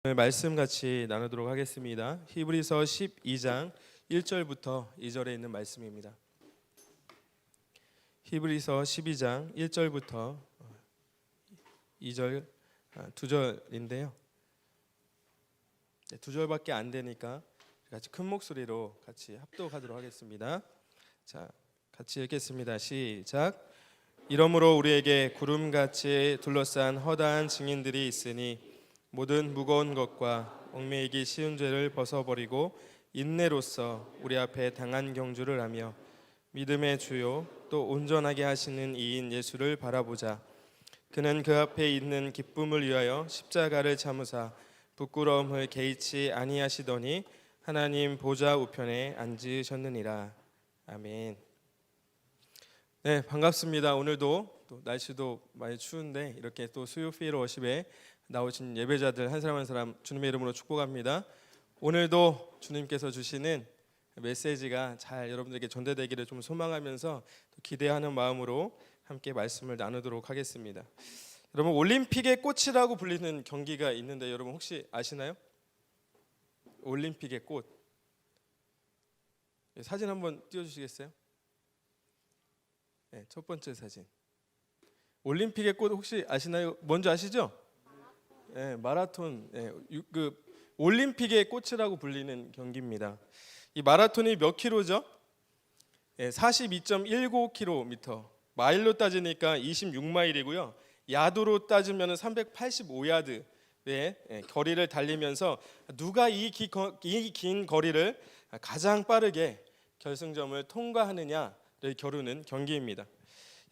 오늘 말씀 같이 나누도록 하겠습니다. 히브리서 12장 1절부터 2절에 있는 말씀입니다. 히브리서 12장 1절부터 2절 두 절인데요. 두 절밖에 안 되니까 같이 큰 목소리로 같이 합독하도록 하겠습니다. 자, 같이 읽겠습니다. 시작. 이러므로 우리에게 구름같이 둘러싼 허다한 증인들이 있으니 모든 무거운 것과 얽매이기 쉬운 죄를 벗어버리고 인내로써 우리 앞에 당한 경주를 하며 믿음의 주요 또 온전하게 하시는 이인 예수를 바라보자. 그는 그 앞에 있는 기쁨을 위하여 십자가를 참으사 부끄러움을 개의치 아니하시더니 하나님 보좌 우편에 앉으셨느니라. 아멘. 네, 반갑습니다. 오늘도 또 날씨도 많이 추운데 이렇게 또 수요필 워십에 나오신 예배자들 한 사람 한 사람 주님의 이름으로 축복합니다. 오늘도 주님께서 주시는 메시지가 잘 여러분들에게 전달되기를 좀 소망하면서 기대하는 마음으로 함께 말씀을 나누도록 하겠습니다. 여러분, 올림픽의 꽃이라고 불리는 경기가 있는데 여러분 혹시 아시나요? 올림픽의 꽃. 사진 한번 띄워주시겠어요? 네, 첫 번째 사진. 올림픽의 꽃 혹시 아시나요? 뭔지 아시죠? 네, 마라톤. 그 올림픽의 꽃이라고 불리는 경기입니다. 이 마라톤이 몇 킬로죠? 42.19km. 마일로 따지니까 26마일이고요. 야도로 따지면 385야드의 거리를 달리면서 누가 이 긴 거리를 가장 빠르게 결승점을 통과하느냐를 겨루는 경기입니다.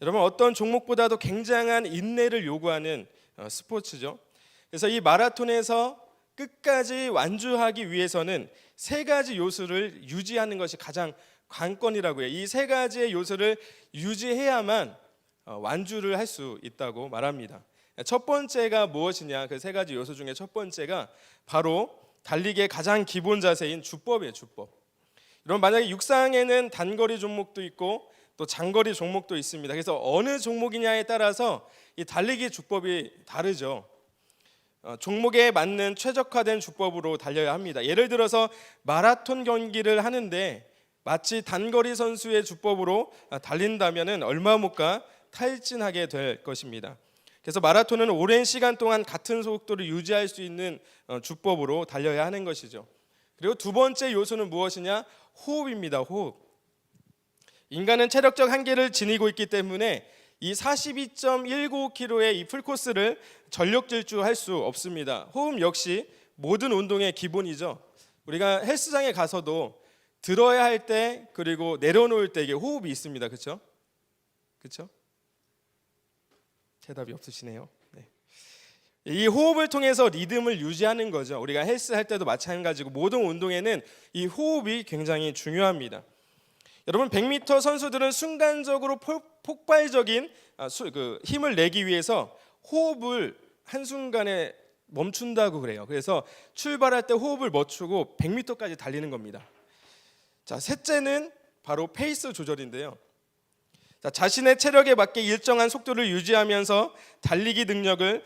여러분, 어떤 종목보다도 굉장한 인내를 요구하는 스포츠죠. 그래서 이 마라톤에서 끝까지 완주하기 위해서는 세 가지 요소를 유지하는 것이 가장 관건이라고 해요. 이 세 가지의 요소를 유지해야만 완주를 할 수 있다고 말합니다. 첫 번째가 무엇이냐? 그 세 가지 요소 중에 첫 번째가 바로 달리기의 가장 기본 자세인 주법이에요. 주법. 여러분, 만약에 육상에는 단거리 종목도 있고 또 장거리 종목도 있습니다. 그래서 어느 종목이냐에 따라서 이 달리기 주법이 다르죠. 종목에 맞는 최적화된 주법으로 달려야 합니다. 예를 들어서 마라톤 경기를 하는데 마치 단거리 선수의 주법으로 달린다면 얼마 못 가 탈진하게 될 것입니다. 그래서 마라톤은 오랜 시간 동안 같은 속도를 유지할 수 있는 주법으로 달려야 하는 것이죠. 그리고 두 번째 요소는 무엇이냐? 호흡입니다. 호흡. 인간은 체력적 한계를 지니고 있기 때문에 이 42.19km의 이 풀코스를 전력 질주할 수 없습니다. 호흡 역시 모든 운동의 기본이죠. 우리가 헬스장에 가서도 들어야 할 때 그리고 내려놓을 때 이게 호흡이 있습니다. 그렇죠? 그렇죠? 대답이 없으시네요. 네. 이 호흡을 통해서 리듬을 유지하는 거죠. 우리가 헬스 할 때도 마찬가지고 모든 운동에는 이 호흡이 굉장히 중요합니다. 여러분, 100m 선수들은 순간적으로 폭발적인 힘을 내기 위해서 호흡을 한순간에 멈춘다고 그래요. 그래서 출발할 때 호흡을 멈추고 100m까지 달리는 겁니다. 자, 셋째는 바로 페이스 조절인데요. 자, 자신의 체력에 맞게 일정한 속도를 유지하면서 달리기 능력을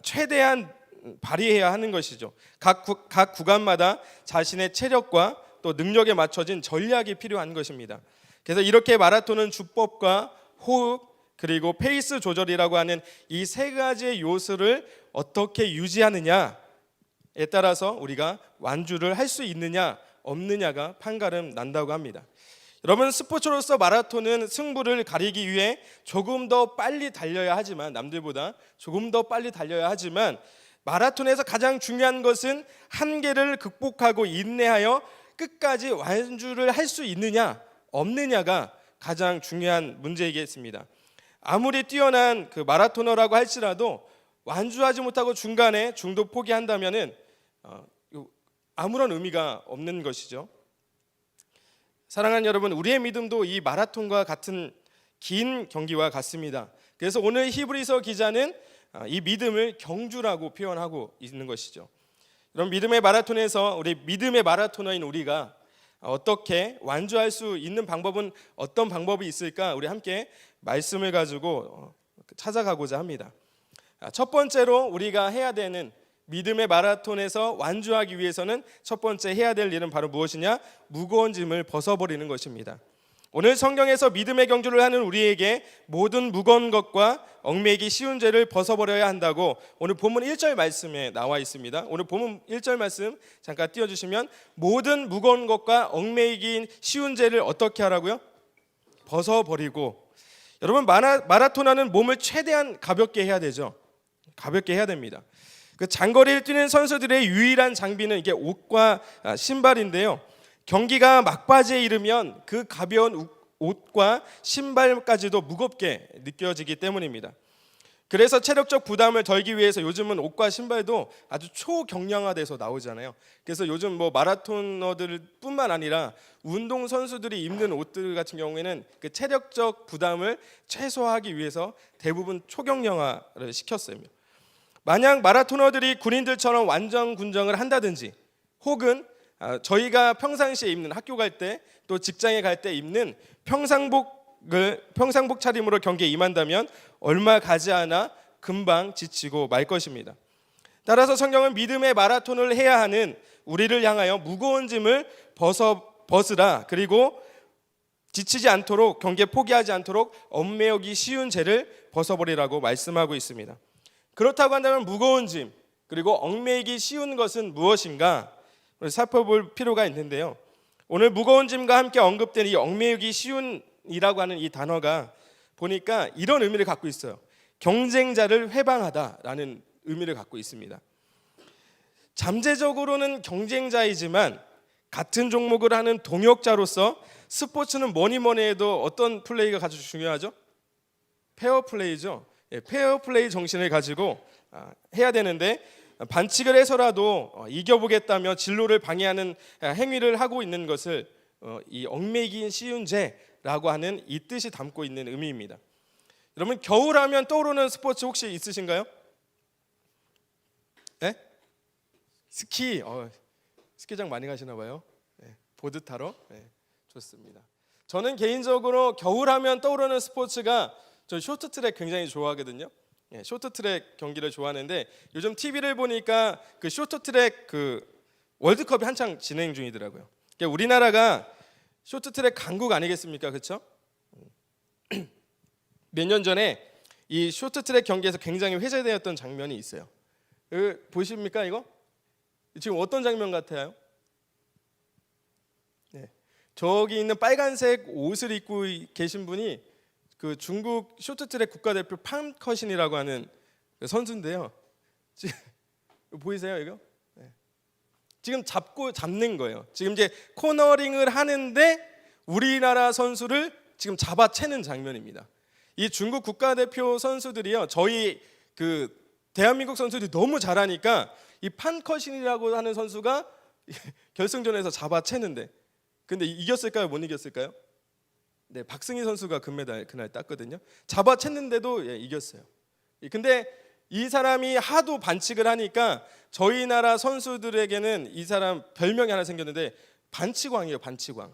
최대한 발휘해야 하는 것이죠. 각 구간마다 자신의 체력과 또 능력에 맞춰진 전략이 필요한 것입니다. 그래서 이렇게 마라톤은 주법과 호흡 그리고 페이스 조절이라고 하는 이 세 가지의 요소를 어떻게 유지하느냐에 따라서 우리가 완주를 할 수 있느냐 없느냐가 판가름 난다고 합니다. 여러분, 스포츠로서 마라톤은 승부를 가리기 위해 조금 더 빨리 달려야 하지만 남들보다 조금 더 빨리 달려야 하지만 마라톤에서 가장 중요한 것은 한계를 극복하고 인내하여 끝까지 완주를 할 수 있느냐 없느냐가 가장 중요한 문제이겠습니다. 아무리 뛰어난 그 마라토너라고 할지라도 완주하지 못하고 중간에 중도 포기한다면은 아무런 의미가 없는 것이죠. 사랑하는 여러분, 우리의 믿음도 이 마라톤과 같은 긴 경기와 같습니다. 그래서 오늘 히브리서 기자는 이 믿음을 경주라고 표현하고 있는 것이죠. 그럼 믿음의 마라톤에서 우리 믿음의 마라토너인 우리가 어떻게 완주할 수 있는 방법은 어떤 방법이 있을까? 우리 함께 말씀을 가지고 찾아가고자 합니다. 첫 번째로 우리가 해야 되는 믿음의 마라톤에서 완주하기 위해서는 첫 번째 해야 될 일은 바로 무엇이냐? 무거운 짐을 벗어버리는 것입니다. 오늘 성경에서 믿음의 경주를 하는 우리에게 모든 무거운 것과 얽매이기 쉬운 죄를 벗어버려야 한다고 오늘 본문 1절 말씀에 나와 있습니다. 오늘 본문 1절 말씀 잠깐 띄워주시면, 모든 무거운 것과 얽매이기 쉬운 죄를 어떻게 하라고요? 벗어버리고. 여러분, 마라톤하는 몸을 최대한 가볍게 해야 되죠. 가볍게 해야 됩니다. 그 장거리를 뛰는 선수들의 유일한 장비는 이게 옷과 신발인데요. 경기가 막바지에 이르면 그 가벼운 옷과 신발까지도 무겁게 느껴지기 때문입니다. 그래서 체력적 부담을 덜기 위해서 요즘은 옷과 신발도 아주 초경량화돼서 나오잖아요. 그래서 요즘 뭐 마라토너들뿐만 아니라 운동 선수들이 입는 옷들 같은 경우에는 그 체력적 부담을 최소화하기 위해서 대부분 초경량화를 시켰어요. 만약 마라토너들이 군인들처럼 완전 군정을 한다든지, 혹은 저희가 평상시에 입는, 학교 갈 때 또 직장에 갈 때 입는 평상복 차림으로 경기에 임한다면 얼마 가지 않아 금방 지치고 말 것입니다. 따라서 성경은 믿음의 마라톤을 해야 하는 우리를 향하여 무거운 짐을 벗으라, 그리고 지치지 않도록, 경기에 포기하지 않도록 얽매이기 쉬운 죄를 벗어버리라고 말씀하고 있습니다. 그렇다고 한다면 무거운 짐, 그리고 얽매이기 쉬운 것은 무엇인가 살펴볼 필요가 있는데요. 오늘 무거운 짐과 함께 언급된 이 얽매이기 쉬운이라고 하는 이 단어가 보니까 이런 의미를 갖고 있어요. 경쟁자를 회방하다라는 의미를 갖고 있습니다. 잠재적으로는 경쟁자이지만 같은 종목을 하는 동역자로서 스포츠는 뭐니 해도 어떤 플레이가 가장 중요하죠? 페어플레이죠. 페어플레이 정신을 가지고 해야 되는데, 반칙을 해서라도 이겨보겠다며 진로를 방해하는 행위를 하고 있는 것을 이 얽매이기 쉬운 죄라고 하는 이 뜻이 담고 있는 의미입니다. 여러분, 겨울하면 떠오르는 스포츠 혹시 있으신가요? 네? 스키. 스키장 많이 가시나 봐요. 네, 보드 타러. 네, 좋습니다. 저는 개인적으로 겨울하면 떠오르는 스포츠가, 저 쇼트트랙 굉장히 좋아하거든요. 쇼트트랙 경기를 좋아하는데, 요즘 TV를 보니까 그 쇼트트랙 그 월드컵이 한창 진행 중이더라고요. 그러니까 우리나라가 쇼트트랙 강국 아니겠습니까, 그렇죠? 몇 년 전에 이 쇼트트랙 경기에서 굉장히 회자되었던 장면이 있어요. 보십니까 이거? 지금 어떤 장면 같아요? 네, 저기 있는 빨간색 옷을 입고 계신 분이 그 중국 쇼트트랙 국가대표 판커신이라고 하는 선수인데요. 지금 보이세요 이거? 네. 지금 잡는 거예요. 지금 이제 코너링을 하는데 우리나라 선수를 지금 잡아채는 장면입니다. 이 중국 국가대표 선수들이요, 저희 그 대한민국 선수들이 너무 잘하니까 이 판커신이라고 하는 선수가 결승전에서 잡아채는데, 근데 이겼을까요? 못 이겼을까요? 네, 박승희 선수가 금메달 그날 땄거든요. 잡아챘는데도 이겼어요. 근데 이 사람이 하도 반칙을 하니까 저희 나라 선수들에게는 이 사람 별명이 하나 생겼는데, 반칙왕이에요. 반칙왕.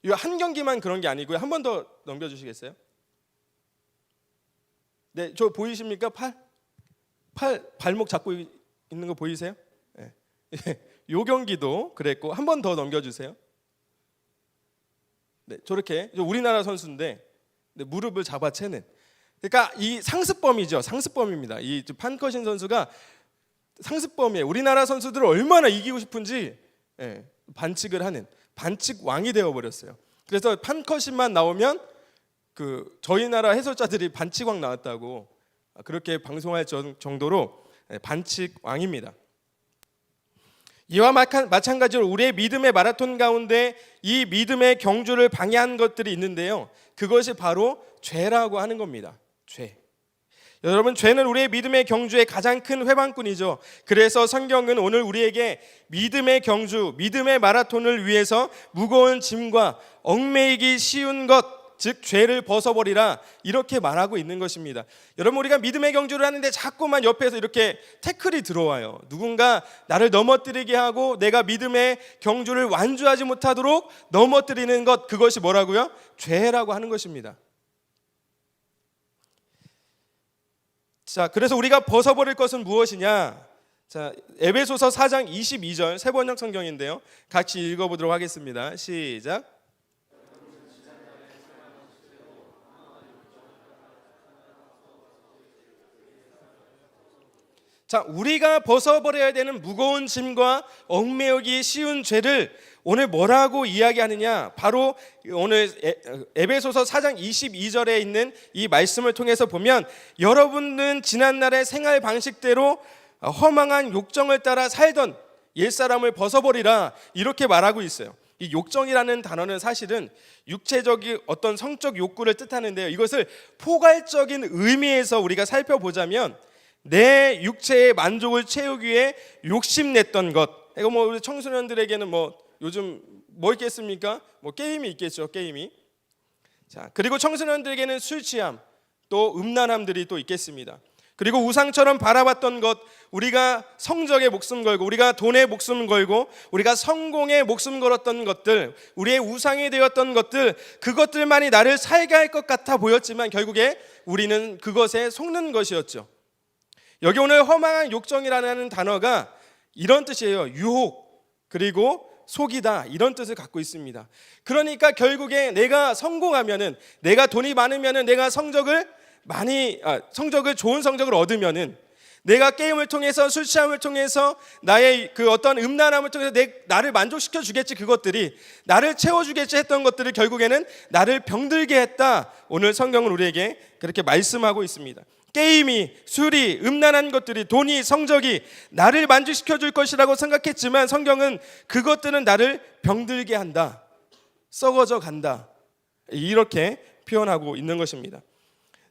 이 한 경기만 그런 게 아니고요. 한 번 더 넘겨주시겠어요? 네, 저 보이십니까? 발목 잡고 있는 거 보이세요? 네. 요 경기도 그랬고, 한 번 더 넘겨주세요. 네, 저렇게 우리나라 선수인데 무릎을 잡아채는, 그러니까 이 상습범이죠. 상습범입니다. 이 판커신 선수가 상습범이에요. 우리나라 선수들을 얼마나 이기고 싶은지 반칙을 하는 반칙 왕이 되어 버렸어요. 그래서 판커신만 나오면 그 저희 나라 해설자들이 반칙 왕 나왔다고 그렇게 방송할 정도로 반칙 왕입니다. 이와 마찬가지로 우리의 믿음의 마라톤 가운데 이 믿음의 경주를 방해한 것들이 있는데요. 그것이 바로 죄라고 하는 겁니다. 죄. 여러분, 죄는 우리의 믿음의 경주의 가장 큰 회방꾼이죠. 그래서 성경은 오늘 우리에게 믿음의 경주, 믿음의 마라톤을 위해서 무거운 짐과 얽매이기 쉬운 것, 즉 죄를 벗어버리라, 이렇게 말하고 있는 것입니다. 여러분, 우리가 믿음의 경주를 하는데 자꾸만 옆에서 이렇게 태클이 들어와요. 누군가 나를 넘어뜨리게 하고 내가 믿음의 경주를 완주하지 못하도록 넘어뜨리는 것, 그것이 뭐라고요? 죄라고 하는 것입니다. 자, 그래서 우리가 벗어버릴 것은 무엇이냐? 자, 에베소서 4장 22절 세 번역 성경인데요. 같이 읽어보도록 하겠습니다. 시작. 자, 우리가 벗어버려야 되는 무거운 짐과 얽매이기 쉬운 죄를 오늘 뭐라고 이야기하느냐? 바로 오늘 에베소서 4장 22절에 있는 이 말씀을 통해서 보면 여러분은 지난날의 생활 방식대로 허망한 욕정을 따라 살던 옛사람을 벗어버리라 이렇게 말하고 있어요. 이 욕정이라는 단어는 사실은 육체적인 어떤 성적 욕구를 뜻하는데요. 이것을 포괄적인 의미에서 우리가 살펴보자면 내 육체의 만족을 채우기 위해 욕심냈던 것. 이거 뭐 우리 청소년들에게는 뭐 요즘 뭐 있겠습니까? 뭐 게임이 있겠죠, 게임이. 자, 그리고 청소년들에게는 술 취함, 또 음란함들이 또 있겠습니다. 그리고 우상처럼 바라봤던 것, 우리가 성적에 목숨 걸고, 우리가 돈에 목숨 걸고, 우리가 성공에 목숨 걸었던 것들, 우리의 우상이 되었던 것들, 그것들만이 나를 살게 할 것 같아 보였지만 결국에 우리는 그것에 속는 것이었죠. 여기 오늘 허망한 욕정이라는 단어가 이런 뜻이에요. 유혹, 그리고 속이다, 이런 뜻을 갖고 있습니다. 그러니까 결국에 내가 성공하면은, 내가 돈이 많으면은, 내가 성적을 좋은 성적을 얻으면은, 내가 게임을 통해서, 술 취함을 통해서, 나의 그 어떤 음란함을 통해서 나를 만족시켜 주겠지, 그것들이 나를 채워주겠지 했던 것들을 결국에는 나를 병들게 했다. 오늘 성경은 우리에게 그렇게 말씀하고 있습니다. 게임이, 술이, 음란한 것들이, 돈이, 성적이 나를 만족시켜 줄 것이라고 생각했지만 성경은 그것들은 나를 병들게 한다, 썩어져 간다, 이렇게 표현하고 있는 것입니다.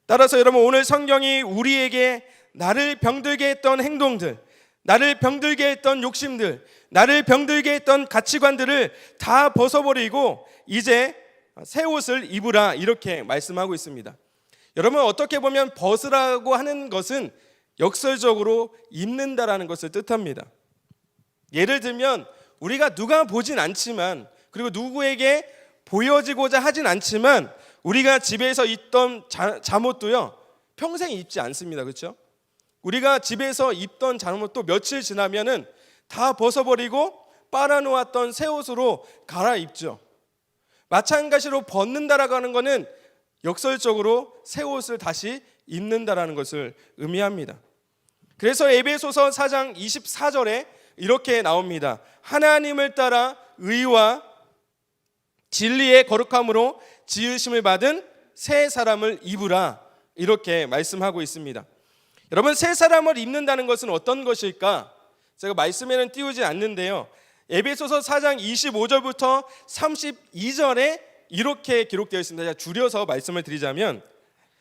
따라서 여러분, 오늘 성경이 우리에게 나를 병들게 했던 행동들, 나를 병들게 했던 욕심들, 나를 병들게 했던 가치관들을 다 벗어버리고 이제 새 옷을 입으라, 이렇게 말씀하고 있습니다. 여러분, 어떻게 보면 벗으라고 하는 것은 역설적으로 입는다라는 것을 뜻합니다. 예를 들면 우리가 누가 보진 않지만, 그리고 누구에게 보여지고자 하진 않지만 우리가 집에서 입던 잠옷도요 평생 입지 않습니다. 그렇죠? 우리가 집에서 입던 잠옷도 며칠 지나면은 다 벗어버리고 빨아놓았던 새 옷으로 갈아입죠. 마찬가지로 벗는다라고 하는 것은 역설적으로 새 옷을 다시 입는다라는 것을 의미합니다. 그래서 에베소서 4장 24절에 이렇게 나옵니다. 하나님을 따라 의와 진리의 거룩함으로 지으심을 받은 새 사람을 입으라, 이렇게 말씀하고 있습니다. 여러분, 새 사람을 입는다는 것은 어떤 것일까? 제가 말씀에는 띄우지 않는데요, 에베소서 4장 25절부터 32절에 이렇게 기록되어 있습니다. 제가 줄여서 말씀을 드리자면,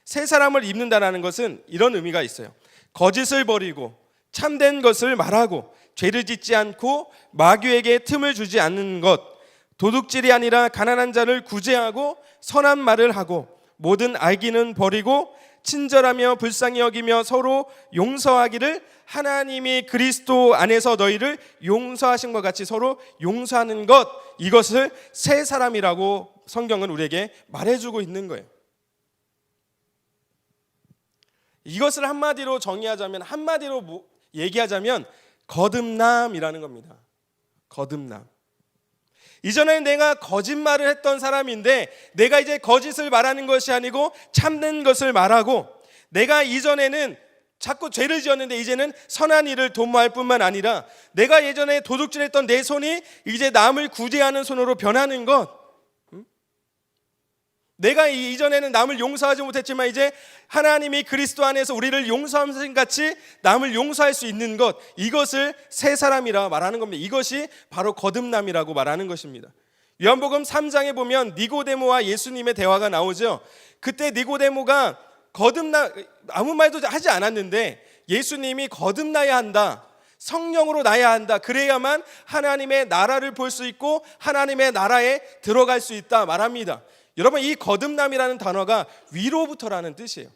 새 사람을 입는다는 것은 이런 의미가 있어요. 거짓을 버리고 참된 것을 말하고 죄를 짓지 않고 마귀에게 틈을 주지 않는 것, 도둑질이 아니라 가난한 자를 구제하고 선한 말을 하고 모든 악의는 버리고 친절하며 불쌍히 여기며 서로 용서하기를 하나님이 그리스도 안에서 너희를 용서하신 것 같이 서로 용서하는 것, 이것을 새 사람이라고 성경은 우리에게 말해주고 있는 거예요. 이것을 한마디로 정의하자면, 한마디로 얘기하자면 거듭남이라는 겁니다. 거듭남. 이전에 내가 거짓말을 했던 사람인데 내가 이제 거짓을 말하는 것이 아니고 참는 것을 말하고, 내가 이전에는 자꾸 죄를 지었는데 이제는 선한 일을 도모할 뿐만 아니라 내가 예전에 도둑질했던 내 손이 이제 남을 구제하는 손으로 변하는 것, 내가 이전에는 남을 용서하지 못했지만 이제 하나님이 그리스도 안에서 우리를 용서하신 같이 남을 용서할 수 있는 것, 이것을 새 사람이라 말하는 겁니다. 이것이 바로 거듭남이라고 말하는 것입니다. 요한복음 3장에 보면 니고데모와 예수님의 대화가 나오죠. 그때 니고데모가 아무 말도 하지 않았는데 예수님이 거듭나야 한다, 성령으로 나야 한다, 그래야만 하나님의 나라를 볼 수 있고 하나님의 나라에 들어갈 수 있다 말합니다. 여러분, 이 거듭남이라는 단어가 위로부터라는 뜻이에요.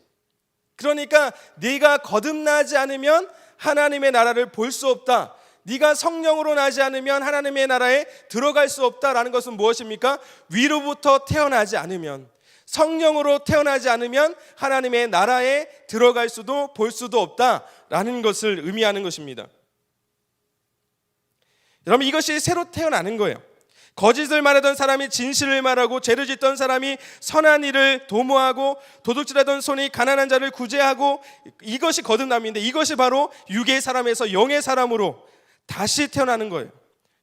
그러니까 네가 거듭나지 않으면 하나님의 나라를 볼 수 없다, 네가 성령으로 나지 않으면 하나님의 나라에 들어갈 수 없다라는 것은 무엇입니까? 위로부터 태어나지 않으면, 성령으로 태어나지 않으면 하나님의 나라에 들어갈 수도 볼 수도 없다라는 것을 의미하는 것입니다. 여러분, 이것이 새로 태어나는 거예요. 거짓을 말하던 사람이 진실을 말하고, 죄를 짓던 사람이 선한 일을 도모하고, 도둑질하던 손이 가난한 자를 구제하고, 이것이 거듭남인데, 이것이 바로 육의 사람에서 영의 사람으로 다시 태어나는 거예요.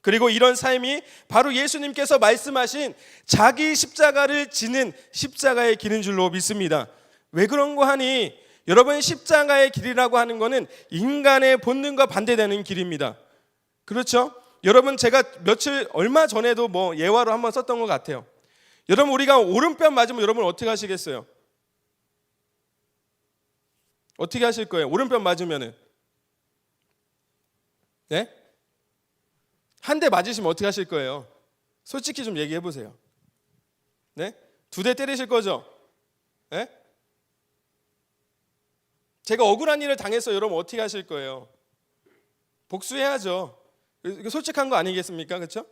그리고 이런 삶이 바로 예수님께서 말씀하신 자기 십자가를 지는 십자가의 길인 줄로 믿습니다. 왜 그런가 하니, 여러분, 십자가의 길이라고 하는 것은 인간의 본능과 반대되는 길입니다. 그렇죠? 여러분, 제가 얼마 전에도 예화로 한번 썼던 것 같아요. 여러분, 우리가 오른뺨 맞으면 여러분 어떻게 하시겠어요? 어떻게 하실 거예요? 오른뺨 맞으면은, 네? 한 대 맞으시면 어떻게 하실 거예요? 솔직히 좀 얘기해 보세요. 네? 2대 때리실 거죠? 네? 제가 억울한 일을 당해서 여러분 어떻게 하실 거예요? 복수해야죠. 이거 솔직한 거 아니겠습니까? 그렇죠?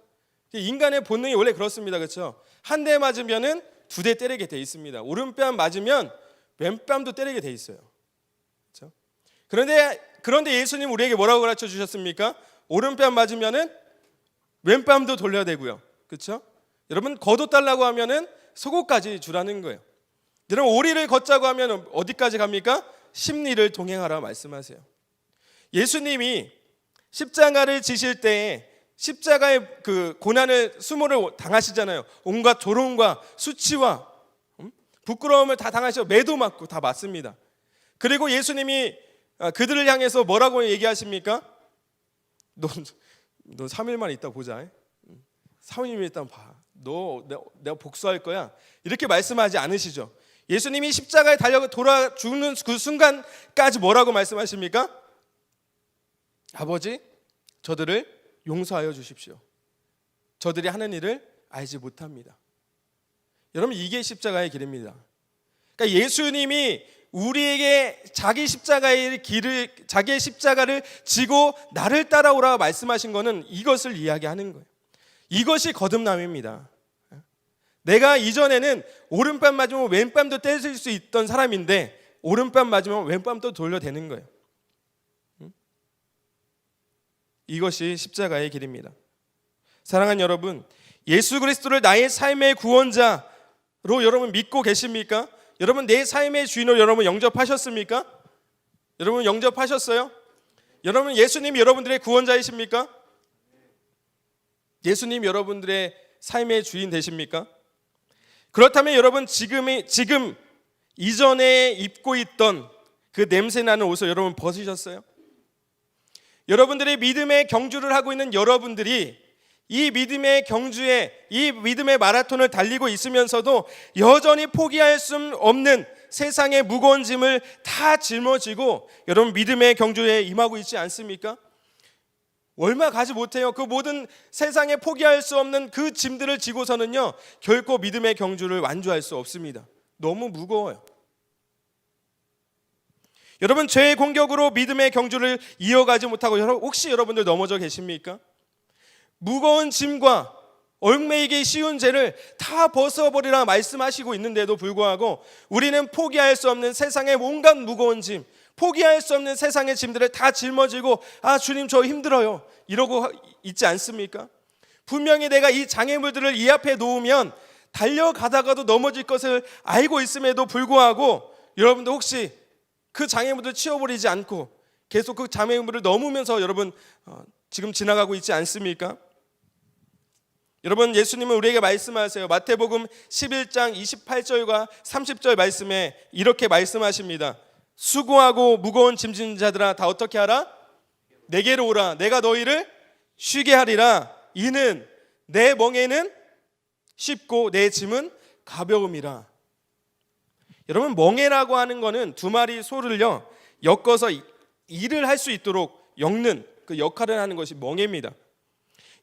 인간의 본능이 원래 그렇습니다. 그렇죠? 한 대 맞으면은 2대 때리게 돼 있습니다. 오른뺨 맞으면 왼뺨도 때리게 돼 있어요. 그렇죠? 그런데 예수님 우리에게 뭐라고 가르쳐 주셨습니까? 오른뺨 맞으면은 왼뺨도 돌려야 되고요. 그렇죠? 여러분, 걷어달라고 하면은 속옷까지 주라는 거예요. 여러분, 오리를 걷자고 하면 어디까지 갑니까? 십리를 동행하라 말씀하세요. 예수님이 십자가를 지실 때 십자가의 그 고난을 수모를 당하시잖아요. 온갖 조롱과 수치와 부끄러움을 다 당하시고 매도 맞고 다 맞습니다. 그리고 예수님이 그들을 향해서 뭐라고 얘기하십니까? 너 3일만 있다 보자. 3일만 있다 봐. 내가 복수할 거야. 이렇게 말씀하지 않으시죠. 예수님이 십자가에 달려 돌아 죽는 그 순간까지 뭐라고 말씀하십니까? 아버지, 저들을 용서하여 주십시오. 저들이 하는 일을 알지 못합니다. 여러분, 이게 십자가의 길입니다. 그러니까 예수님이 우리에게 자기의 십자가를 지고 나를 따라오라 말씀하신 것은 이것을 이야기하는 거예요. 이것이 거듭남입니다. 내가 이전에는 오른뺨 맞으면 왼뺨도 때릴 수 있던 사람인데, 오른뺨 맞으면 왼뺨도 돌려대는 거예요. 이것이 십자가의 길입니다. 사랑하는 여러분, 예수 그리스도를 나의 삶의 구원자로 여러분 믿고 계십니까? 여러분, 내 삶의 주인으로 여러분 영접하셨습니까? 여러분 영접하셨어요? 여러분, 예수님이 여러분들의 구원자이십니까? 예수님 여러분들의 삶의 주인 되십니까? 그렇다면 여러분, 지금 이전에 입고 있던 그 냄새나는 옷을 여러분 벗으셨어요? 여러분들의 믿음의 경주를 하고 있는 여러분들이 이 믿음의 경주에, 이 믿음의 마라톤을 달리고 있으면서도 여전히 포기할 수 없는 세상의 무거운 짐을 다 짊어지고 여러분 믿음의 경주에 임하고 있지 않습니까? 얼마 가지 못해요. 그 모든 세상에 포기할 수 없는 그 짐들을 지고서는요, 결코 믿음의 경주를 완주할 수 없습니다. 너무 무거워요. 여러분, 죄의 공격으로 믿음의 경주를 이어가지 못하고 혹시 여러분들 넘어져 계십니까? 무거운 짐과 얽매이기 쉬운 죄를 다 벗어버리라 말씀하시고 있는데도 불구하고 우리는 포기할 수 없는 세상의 온갖 무거운 짐, 포기할 수 없는 세상의 짐들을 다 짊어지고 주님 저 힘들어요 이러고 있지 않습니까? 분명히 내가 이 장애물들을 이 앞에 놓으면 달려가다가도 넘어질 것을 알고 있음에도 불구하고 여러분들 혹시 그 장애물을 치워버리지 않고 계속 그 장애물을 넘으면서 여러분 지금 지나가고 있지 않습니까? 여러분, 예수님은 우리에게 말씀하세요. 마태복음 11장 28절과 30절 말씀에 이렇게 말씀하십니다. 수고하고 무거운 짐진 자들아 다 어떻게 하라? 내게로 오라. 내가 너희를 쉬게 하리라. 이는 내 멍에는 쉽고 내 짐은 가벼움이라. 여러분, 멍에라고 하는 거는 두 마리 소를요 엮어서 일을 할 수 있도록 엮는 그 역할을 하는 것이 멍에입니다.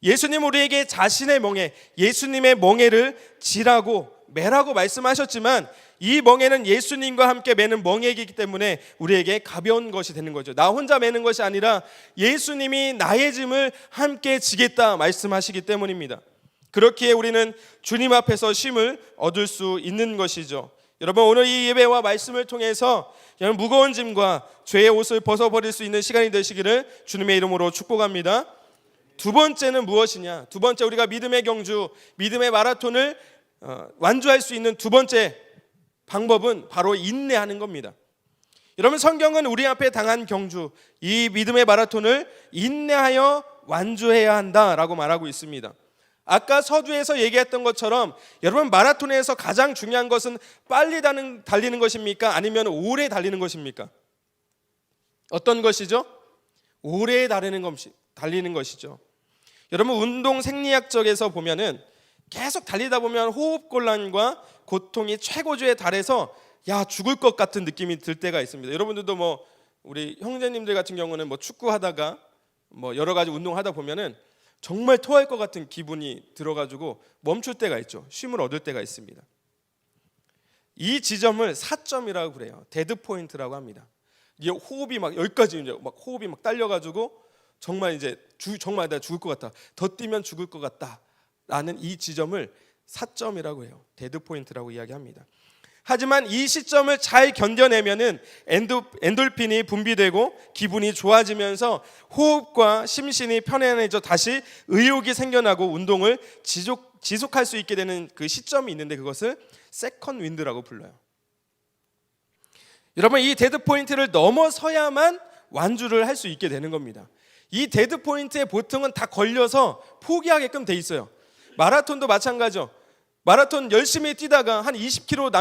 예수님 우리에게 자신의 멍에, 예수님의 멍에를 지라고 매라고 말씀하셨지만 이 멍에는 예수님과 함께 매는 멍에이기 때문에 우리에게 가벼운 것이 되는 거죠. 나 혼자 매는 것이 아니라 예수님이 나의 짐을 함께 지겠다 말씀하시기 때문입니다. 그렇기에 우리는 주님 앞에서 쉼을 얻을 수 있는 것이죠. 여러분, 오늘 이 예배와 말씀을 통해서 무거운 짐과 죄의 옷을 벗어버릴 수 있는 시간이 되시기를 주님의 이름으로 축복합니다. 두 번째는 무엇이냐? 두 번째 우리가 믿음의 경주, 믿음의 마라톤을 완주할 수 있는 두 번째 방법은 바로 인내하는 겁니다. 여러분, 성경은 우리 앞에 당한 경주, 이 믿음의 마라톤을 인내하여 완주해야 한다라고 말하고 있습니다. 아까 서두에서 얘기했던 것처럼 여러분, 마라톤에서 가장 중요한 것은 빨리 달리는 것입니까? 아니면 오래 달리는 것입니까? 어떤 것이죠? 오래 달리는 것이죠. 여러분, 운동 생리학적에서 보면은 계속 달리다 보면 호흡곤란과 고통이 최고조에 달해서 죽을 것 같은 느낌이 들 때가 있습니다. 여러분들도 뭐 우리 형제님들 같은 경우는 뭐 축구하다가 뭐 여러 가지 운동하다 보면은 정말 토할 것 같은 기분이 들어가지고 멈출 때가 있죠. 쉼을 얻을 때가 있습니다. 이 지점을 4점이라고 그래요. 데드 포인트라고 합니다. 이게 호흡이 막 여기까지 이제 막 호흡이 막 딸려가지고 정말 이제 정말 내가 죽을 것 같다. 더 뛰면 죽을 것 같다라는 이 지점을 4점이라고 해요. 데드 포인트라고 이야기합니다. 하지만 이 시점을 잘 견뎌내면은 엔돌핀이 분비되고 기분이 좋아지면서 호흡과 심신이 편안해져 다시 의욕이 생겨나고 운동을 지속할 수 있게 되는 그 시점이 있는데 그것을 세컨 윈드라고 불러요. 여러분, 이 데드 포인트를 넘어서야만 완주를 할 수 있게 되는 겁니다. 이 데드 포인트에 보통은 다 걸려서 포기하게끔 돼 있어요. 마라톤도 마찬가지죠. 마라톤 열심히 뛰다가 한 20km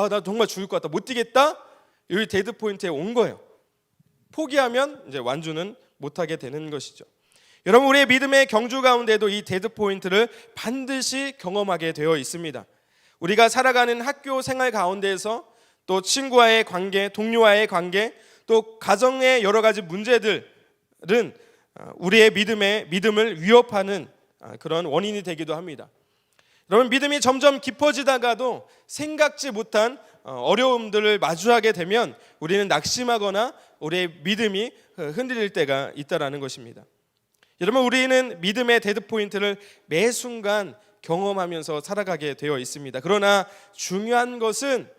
나 정말 죽을 것 같다, 못 뛰겠다, 여기 데드 포인트에 온 거예요. 포기하면 이제 완주는 못하게 되는 것이죠. 여러분, 우리의 믿음의 경주 가운데도 이 데드 포인트를 반드시 경험하게 되어 있습니다. 우리가 살아가는 학교 생활 가운데에서 또 친구와의 관계, 동료와의 관계, 또 가정의 여러 가지 문제들은 우리의 믿음을 위협하는 그런 원인이 되기도 합니다. 여러분, 믿음이 점점 깊어지다가도 생각지 못한 어려움들을 마주하게 되면 우리는 낙심하거나 우리의 믿음이 흔들릴 때가 있다라는 것입니다. 여러분, 우리는 믿음의 데드 포인트를 매 순간 경험하면서 살아가게 되어 있습니다. 그러나 중요한 것은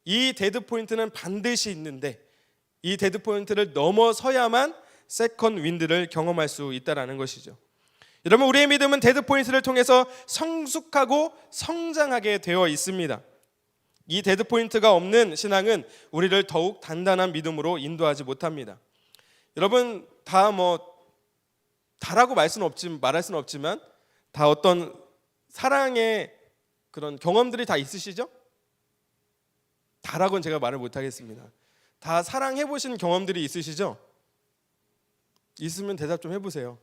이 데드 포인트는 반드시 있는데 이 데드 포인트를 넘어서야만 세컨 윈드를 경험할 수 있다라는 것이죠. 여러분, 우리의 믿음은 데드 포인트를 통해서 성숙하고 성장하게 되어 있습니다. 이 데드 포인트가 없는 신앙은 우리를 더욱 단단한 믿음으로 인도하지 못합니다. 여러분, 다라고 말할 수는 없지만 다 어떤 사랑의 그런 경험들이 다 있으시죠? 다라고는 제가 말을 못하겠습니다. 다 사랑해 보신 경험들이 있으시죠? 있으면 대답 좀 해보세요.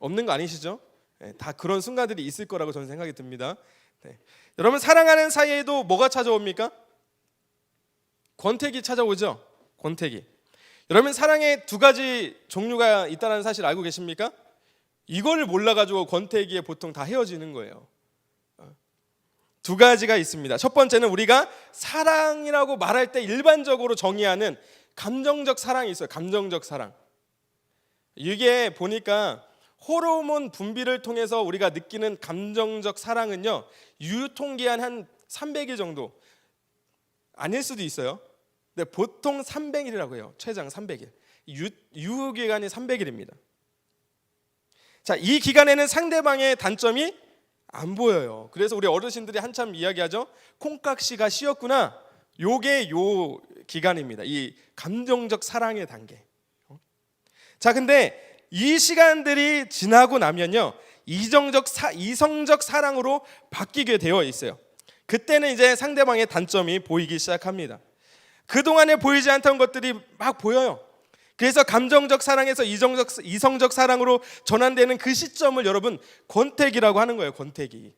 없는 거 아니시죠? 네, 다 그런 순간들이 있을 거라고 저는 생각이 듭니다. 네. 여러분, 사랑하는 사이에도 뭐가 찾아옵니까? 권태기 찾아오죠? 권태기. 여러분, 사랑에 두 가지 종류가 있다는 사실 알고 계십니까? 이걸 몰라가지고 권태기에 보통 다 헤어지는 거예요. 두 가지가 있습니다. 첫 번째는 우리가 사랑이라고 말할 때 일반적으로 정의하는 감정적 사랑이 있어요. 감정적 사랑. 이게 보니까 호르몬 분비를 통해서 우리가 느끼는 감정적 사랑은요, 유통기한 한 300일 정도, 아닐 수도 있어요. 근데 보통 300일이라고 해요. 최장 300일. 유효기간이 300일입니다. 자, 이 기간에는 상대방의 단점이 안 보여요. 그래서 우리 어르신들이 한참 이야기하죠. 콩깍시가 씌었구나. 요게 요 기간입니다. 이 감정적 사랑의 단계. 자, 근데 이 시간들이 지나고 나면요, 이성적 사랑으로 바뀌게 되어 있어요. 그때는 이제 상대방의 단점이 보이기 시작합니다. 그동안에 보이지 않던 것들이 막 보여요. 그래서 감정적 사랑에서 이성적 사랑으로 전환되는 그 시점을 여러분 권태기라고 하는 거예요. 권태기.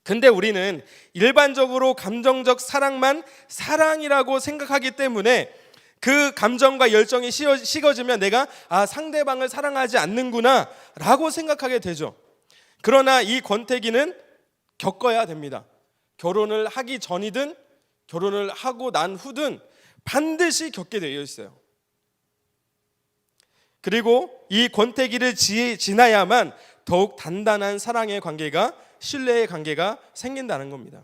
근데 우리는 일반적으로 감정적 사랑만 사랑이라고 생각하기 때문에 그 감정과 열정이 식어지면 내가 상대방을 사랑하지 않는구나 라고 생각하게 되죠. 그러나 이 권태기는 겪어야 됩니다. 결혼을 하기 전이든 결혼을 하고 난 후든 반드시 겪게 되어 있어요. 그리고 이 권태기를 지나야만 더욱 단단한 사랑의 관계가, 신뢰의 관계가 생긴다는 겁니다.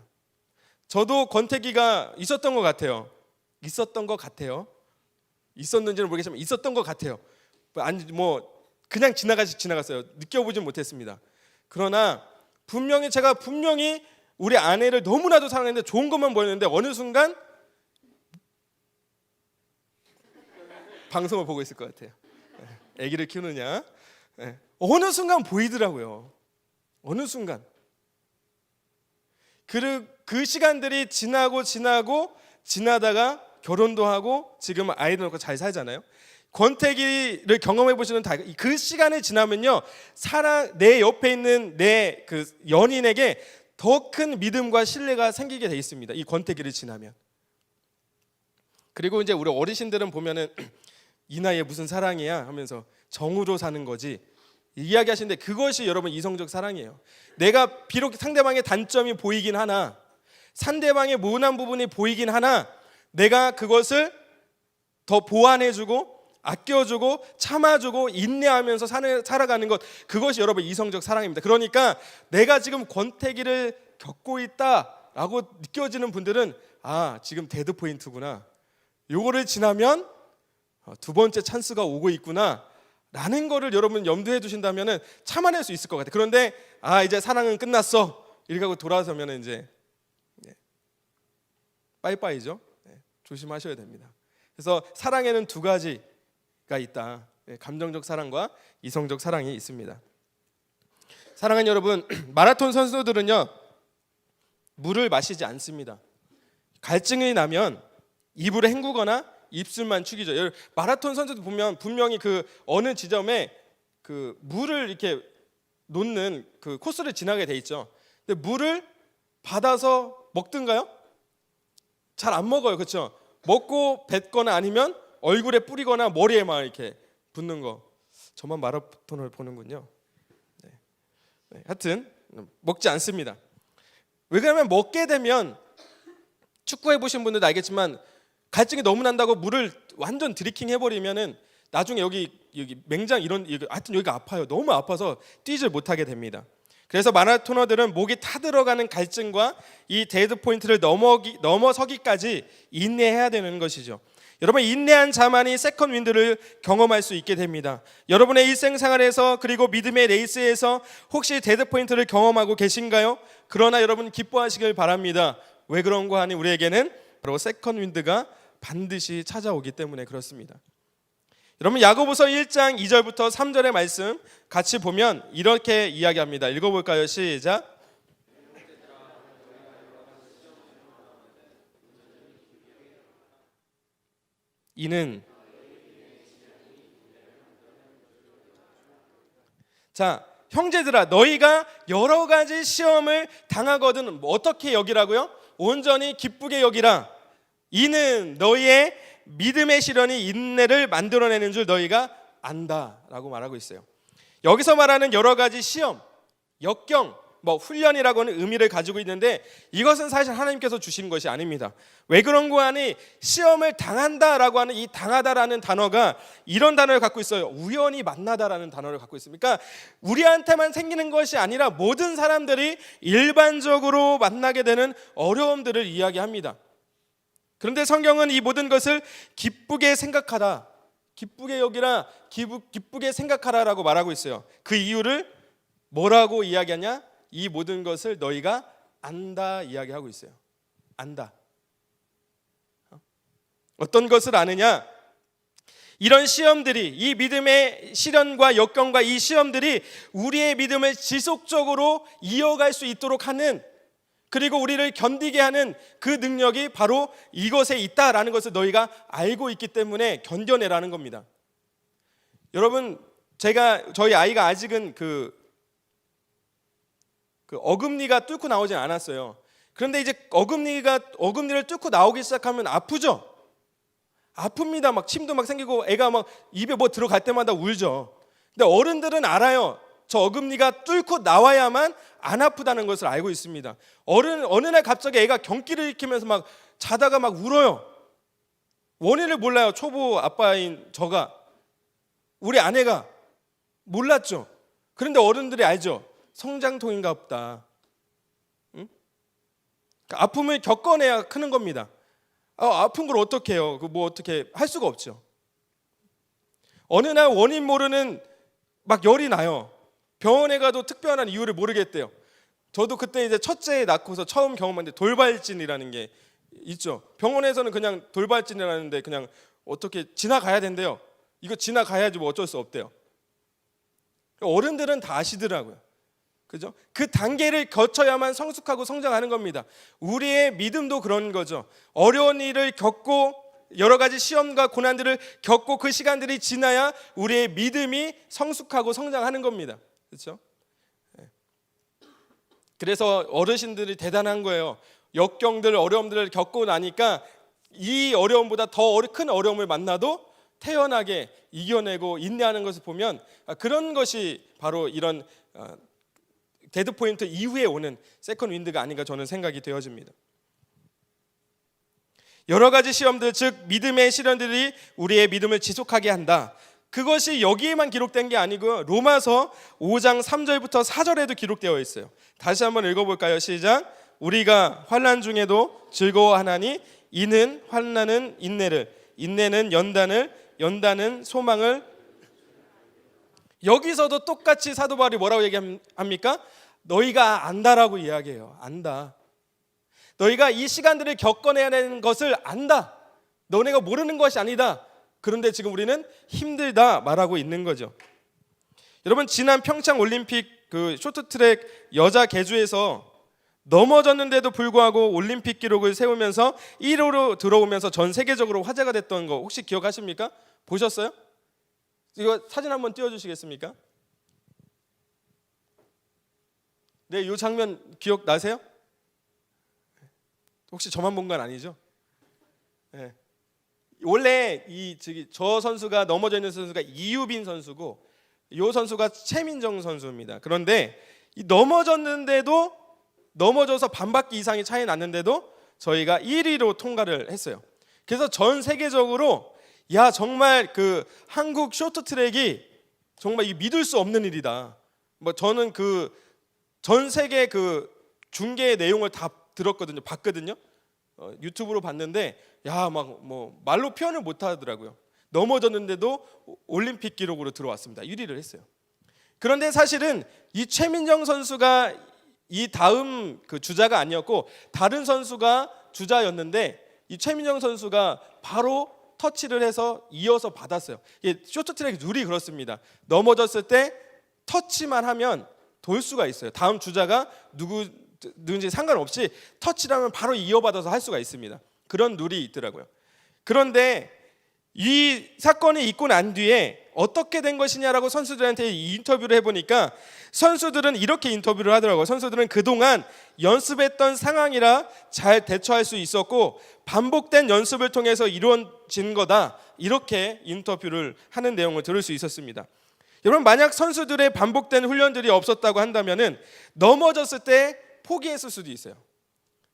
저도 권태기가 있었던 것 같아요. 있었는지는 모르겠지만 있었던 것 같아요. 그냥 지나갔어요. 느껴보진 못했습니다. 그러나 제가 분명히 우리 아내를 너무나도 사랑했는데 좋은 것만 보였는데 어느 순간 방송을 보고 있을 것 같아요. 아기를 키우느냐. 어느 순간 보이더라고요. 어느 순간. 그 시간들이 지나다가 결혼도 하고 지금은 아이도 낳고 잘 살잖아요. 권태기를 경험해 보시는 그 시간이 지나면요, 내 옆에 있는 내 그 연인에게 더 큰 믿음과 신뢰가 생기게 돼 있습니다. 이 권태기를 지나면. 그리고 이제 우리 어르신들은 보면은 이 나이에 무슨 사랑이야 하면서 정으로 사는 거지 이야기하시는데, 그것이 여러분 이성적 사랑이에요. 내가 비록 상대방의 단점이 보이긴 하나, 상대방의 모난 부분이 보이긴 하나, 내가 그것을 더 보완해주고 아껴주고 참아주고 인내하면서 살아가는 것, 그것이 여러분 이성적 사랑입니다. 그러니까 내가 지금 권태기를 겪고 있다라고 느껴지는 분들은 지금 데드 포인트구나, 요거를 지나면 두 번째 찬스가 오고 있구나 라는 거를 여러분 염두에 두신다면 참아낼 수 있을 것 같아요. 그런데 이제 사랑은 끝났어 이렇게 하고 돌아서면 이제 빠이빠이죠. 조심하셔야 됩니다. 그래서 사랑에는 두 가지가 있다. 감정적 사랑과 이성적 사랑이 있습니다. 사랑하는 여러분, 마라톤 선수들은요 물을 마시지 않습니다. 갈증이 나면 입으로 헹구거나 입술만 축이죠. 마라톤 선수들 보면 분명히 그 어느 지점에 그 물을 이렇게 놓는 그 코스를 지나게 돼 있죠. 근데 물을 받아서 먹든가요? 잘 안 먹어요, 그렇죠? 먹고 뱉거나 아니면 얼굴에 뿌리거나 머리에 막 이렇게 붓는 거. 저만 마라톤을 보는군요. 하여튼 먹지 않습니다. 왜 그러면 먹게 되면, 축구해 보신 분들도 알겠지만 갈증이 너무 난다고 물을 완전 드리킹 해버리면은 나중에 여기 맹장 하여튼 여기가 아파요. 너무 아파서 뛰질 못하게 됩니다. 그래서 마라토너들은 목이 타들어가는 갈증과 이 데드 포인트를 넘어서기까지 인내해야 되는 것이죠. 여러분, 인내한 자만이 세컨 윈드를 경험할 수 있게 됩니다. 여러분의 일생생활에서 그리고 믿음의 레이스에서 혹시 데드 포인트를 경험하고 계신가요? 그러나 여러분 기뻐하시길 바랍니다. 왜 그런가 하니 우리에게는 바로 세컨 윈드가 반드시 찾아오기 때문에 그렇습니다. 여러분, 야고보서 1장 2절부터 3절의 말씀 같이 보면 이렇게 이야기합니다. 읽어볼까요? 시작. 이는 형제들아, 너희가 여러 가지 시험을 당하거든 어떻게 여기라고요? 온전히 기쁘게 여기라. 이는 너희의 믿음의 시련이 인내를 만들어내는 줄 너희가 안다라고 말하고 있어요. 여기서 말하는 여러 가지 시험, 역경, 훈련이라고는 의미를 가지고 있는데, 이것은 사실 하나님께서 주신 것이 아닙니다. 왜 그런가 하니 시험을 당한다라고 하는 이 당하다라는 단어가 이런 단어를 갖고 있어요. 우연히 만나다라는 단어를 갖고 있습니다. 그러니까 우리한테만 생기는 것이 아니라 모든 사람들이 일반적으로 만나게 되는 어려움들을 이야기합니다. 그런데 성경은 이 모든 것을 기쁘게 생각하다, 기쁘게 여기라, 기쁘게 생각하라라고 말하고 있어요. 그 이유를 뭐라고 이야기하냐? 이 모든 것을 너희가 안다 이야기하고 있어요. 안다. 어떤 것을 아느냐? 이런 시험들이, 이 믿음의 시련과 역경과 이 시험들이 우리의 믿음을 지속적으로 이어갈 수 있도록 하는, 그리고 우리를 견디게 하는 그 능력이 바로 이것에 있다라는 것을 너희가 알고 있기 때문에 견뎌내라는 겁니다. 여러분, 저희 아이가 아직은 그 어금니가 뚫고 나오진 않았어요. 그런데 이제 어금니를 뚫고 나오기 시작하면 아프죠? 아픕니다. 막 침도 막 생기고 애가 막 입에 뭐 들어갈 때마다 울죠. 근데 어른들은 알아요. 저 어금니가 뚫고 나와야만 안 아프다는 것을 알고 있습니다. 어느 날 갑자기 애가 경기를 일으키면서 막 자다가 막 울어요. 원인을 몰라요. 초보 아빠인 저가, 우리 아내가 몰랐죠. 그런데 어른들이 알죠. 성장통인가 보다. 응? 그러니까 아픔을 겪어내야 크는 겁니다. 아픈 걸 어떻게 해요? 어떻게 할 수가 없죠. 어느 날 원인 모르는 막 열이 나요. 병원에 가도 특별한 이유를 모르겠대요. 저도 그때 이제 첫째 낳고서 처음 경험했는데 돌발진이라는 게 있죠. 병원에서는 그냥 돌발진이라는데 그냥 어떻게 지나가야 된대요. 이거 지나가야지 뭐 어쩔 수 없대요. 어른들은 다 아시더라고요. 그죠? 그 단계를 거쳐야만 성숙하고 성장하는 겁니다. 우리의 믿음도 그런 거죠. 어려운 일을 겪고 여러 가지 시험과 고난들을 겪고 그 시간들이 지나야 우리의 믿음이 성숙하고 성장하는 겁니다. 그렇죠? 그래서 어르신들이 대단한 거예요. 역경들, 어려움들을 겪고 나니까 이 어려움보다 더 큰 어려움을 만나도 태연하게 이겨내고 인내하는 것을 보면 그런 것이 바로 이런 데드 포인트 이후에 오는 세컨 윈드가 아닌가 저는 생각이 되어집니다. 여러 가지 시험들, 즉 믿음의 시련들이 우리의 믿음을 지속하게 한다. 그것이 여기에만 기록된 게 아니고요. 로마서 5장 3절부터 4절에도 기록되어 있어요. 다시 한번 읽어볼까요? 시작. 우리가 환난 중에도 즐거워하나니 이는 환난은 인내를, 인내는 연단을, 연단은 소망을. 여기서도 똑같이 사도 바울이 뭐라고 얘기합니까? 너희가 안다라고 이야기해요. 안다. 너희가 이 시간들을 겪어내야 하는 것을 안다. 너네가 모르는 것이 아니다. 그런데 지금 우리는 힘들다 말하고 있는 거죠. 여러분, 지난 평창 올림픽 그 쇼트트랙 여자 계주에서 넘어졌는데도 불구하고 올림픽 기록을 세우면서 1호로 들어오면서 전 세계적으로 화제가 됐던 거 혹시 기억하십니까? 보셨어요? 이거 사진 한번 띄워주시겠습니까? 네, 이 장면 기억나세요? 혹시 저만 본 건 아니죠? 네. 원래 저 선수가 넘어져 있는 선수가 이유빈 선수고 이 선수가 최민정 선수입니다. 그런데 이 넘어져서 반바퀴 이상이 차이 났는데도 저희가 1위로 통과를 했어요. 그래서 전 세계적으로 야 정말 그 한국 쇼트트랙이 정말 이 믿을 수 없는 일이다. 뭐 저는 그 전 세계 그 중계 내용을 다 들었거든요. 봤거든요. 유튜브로 봤는데 야 막 뭐 말로 표현을 못 하더라고요. 넘어졌는데도 올림픽 기록으로 들어왔습니다. 1위를 했어요. 그런데 사실은 이 최민정 선수가 이 다음 그 주자가 아니었고 다른 선수가 주자였는데 이 최민정 선수가 바로 터치를 해서 이어서 받았어요. 쇼트트랙 룰이 그렇습니다. 넘어졌을 때 터치만 하면 돌 수가 있어요. 다음 주자가 누군지 상관없이 터치를 하면 바로 이어받아서 할 수가 있습니다. 그런 룰이 있더라고요. 그런데 이 사건이 있고 난 뒤에 어떻게 된 것이냐라고 선수들한테 인터뷰를 해보니까 선수들은 이렇게 인터뷰를 하더라고요. 선수들은 그동안 연습했던 상황이라 잘 대처할 수 있었고 반복된 연습을 통해서 이루어진 거다, 이렇게 인터뷰를 하는 내용을 들을 수 있었습니다. 여러분, 만약 선수들의 반복된 훈련들이 없었다고 한다면은 넘어졌을 때 포기했을 수도 있어요.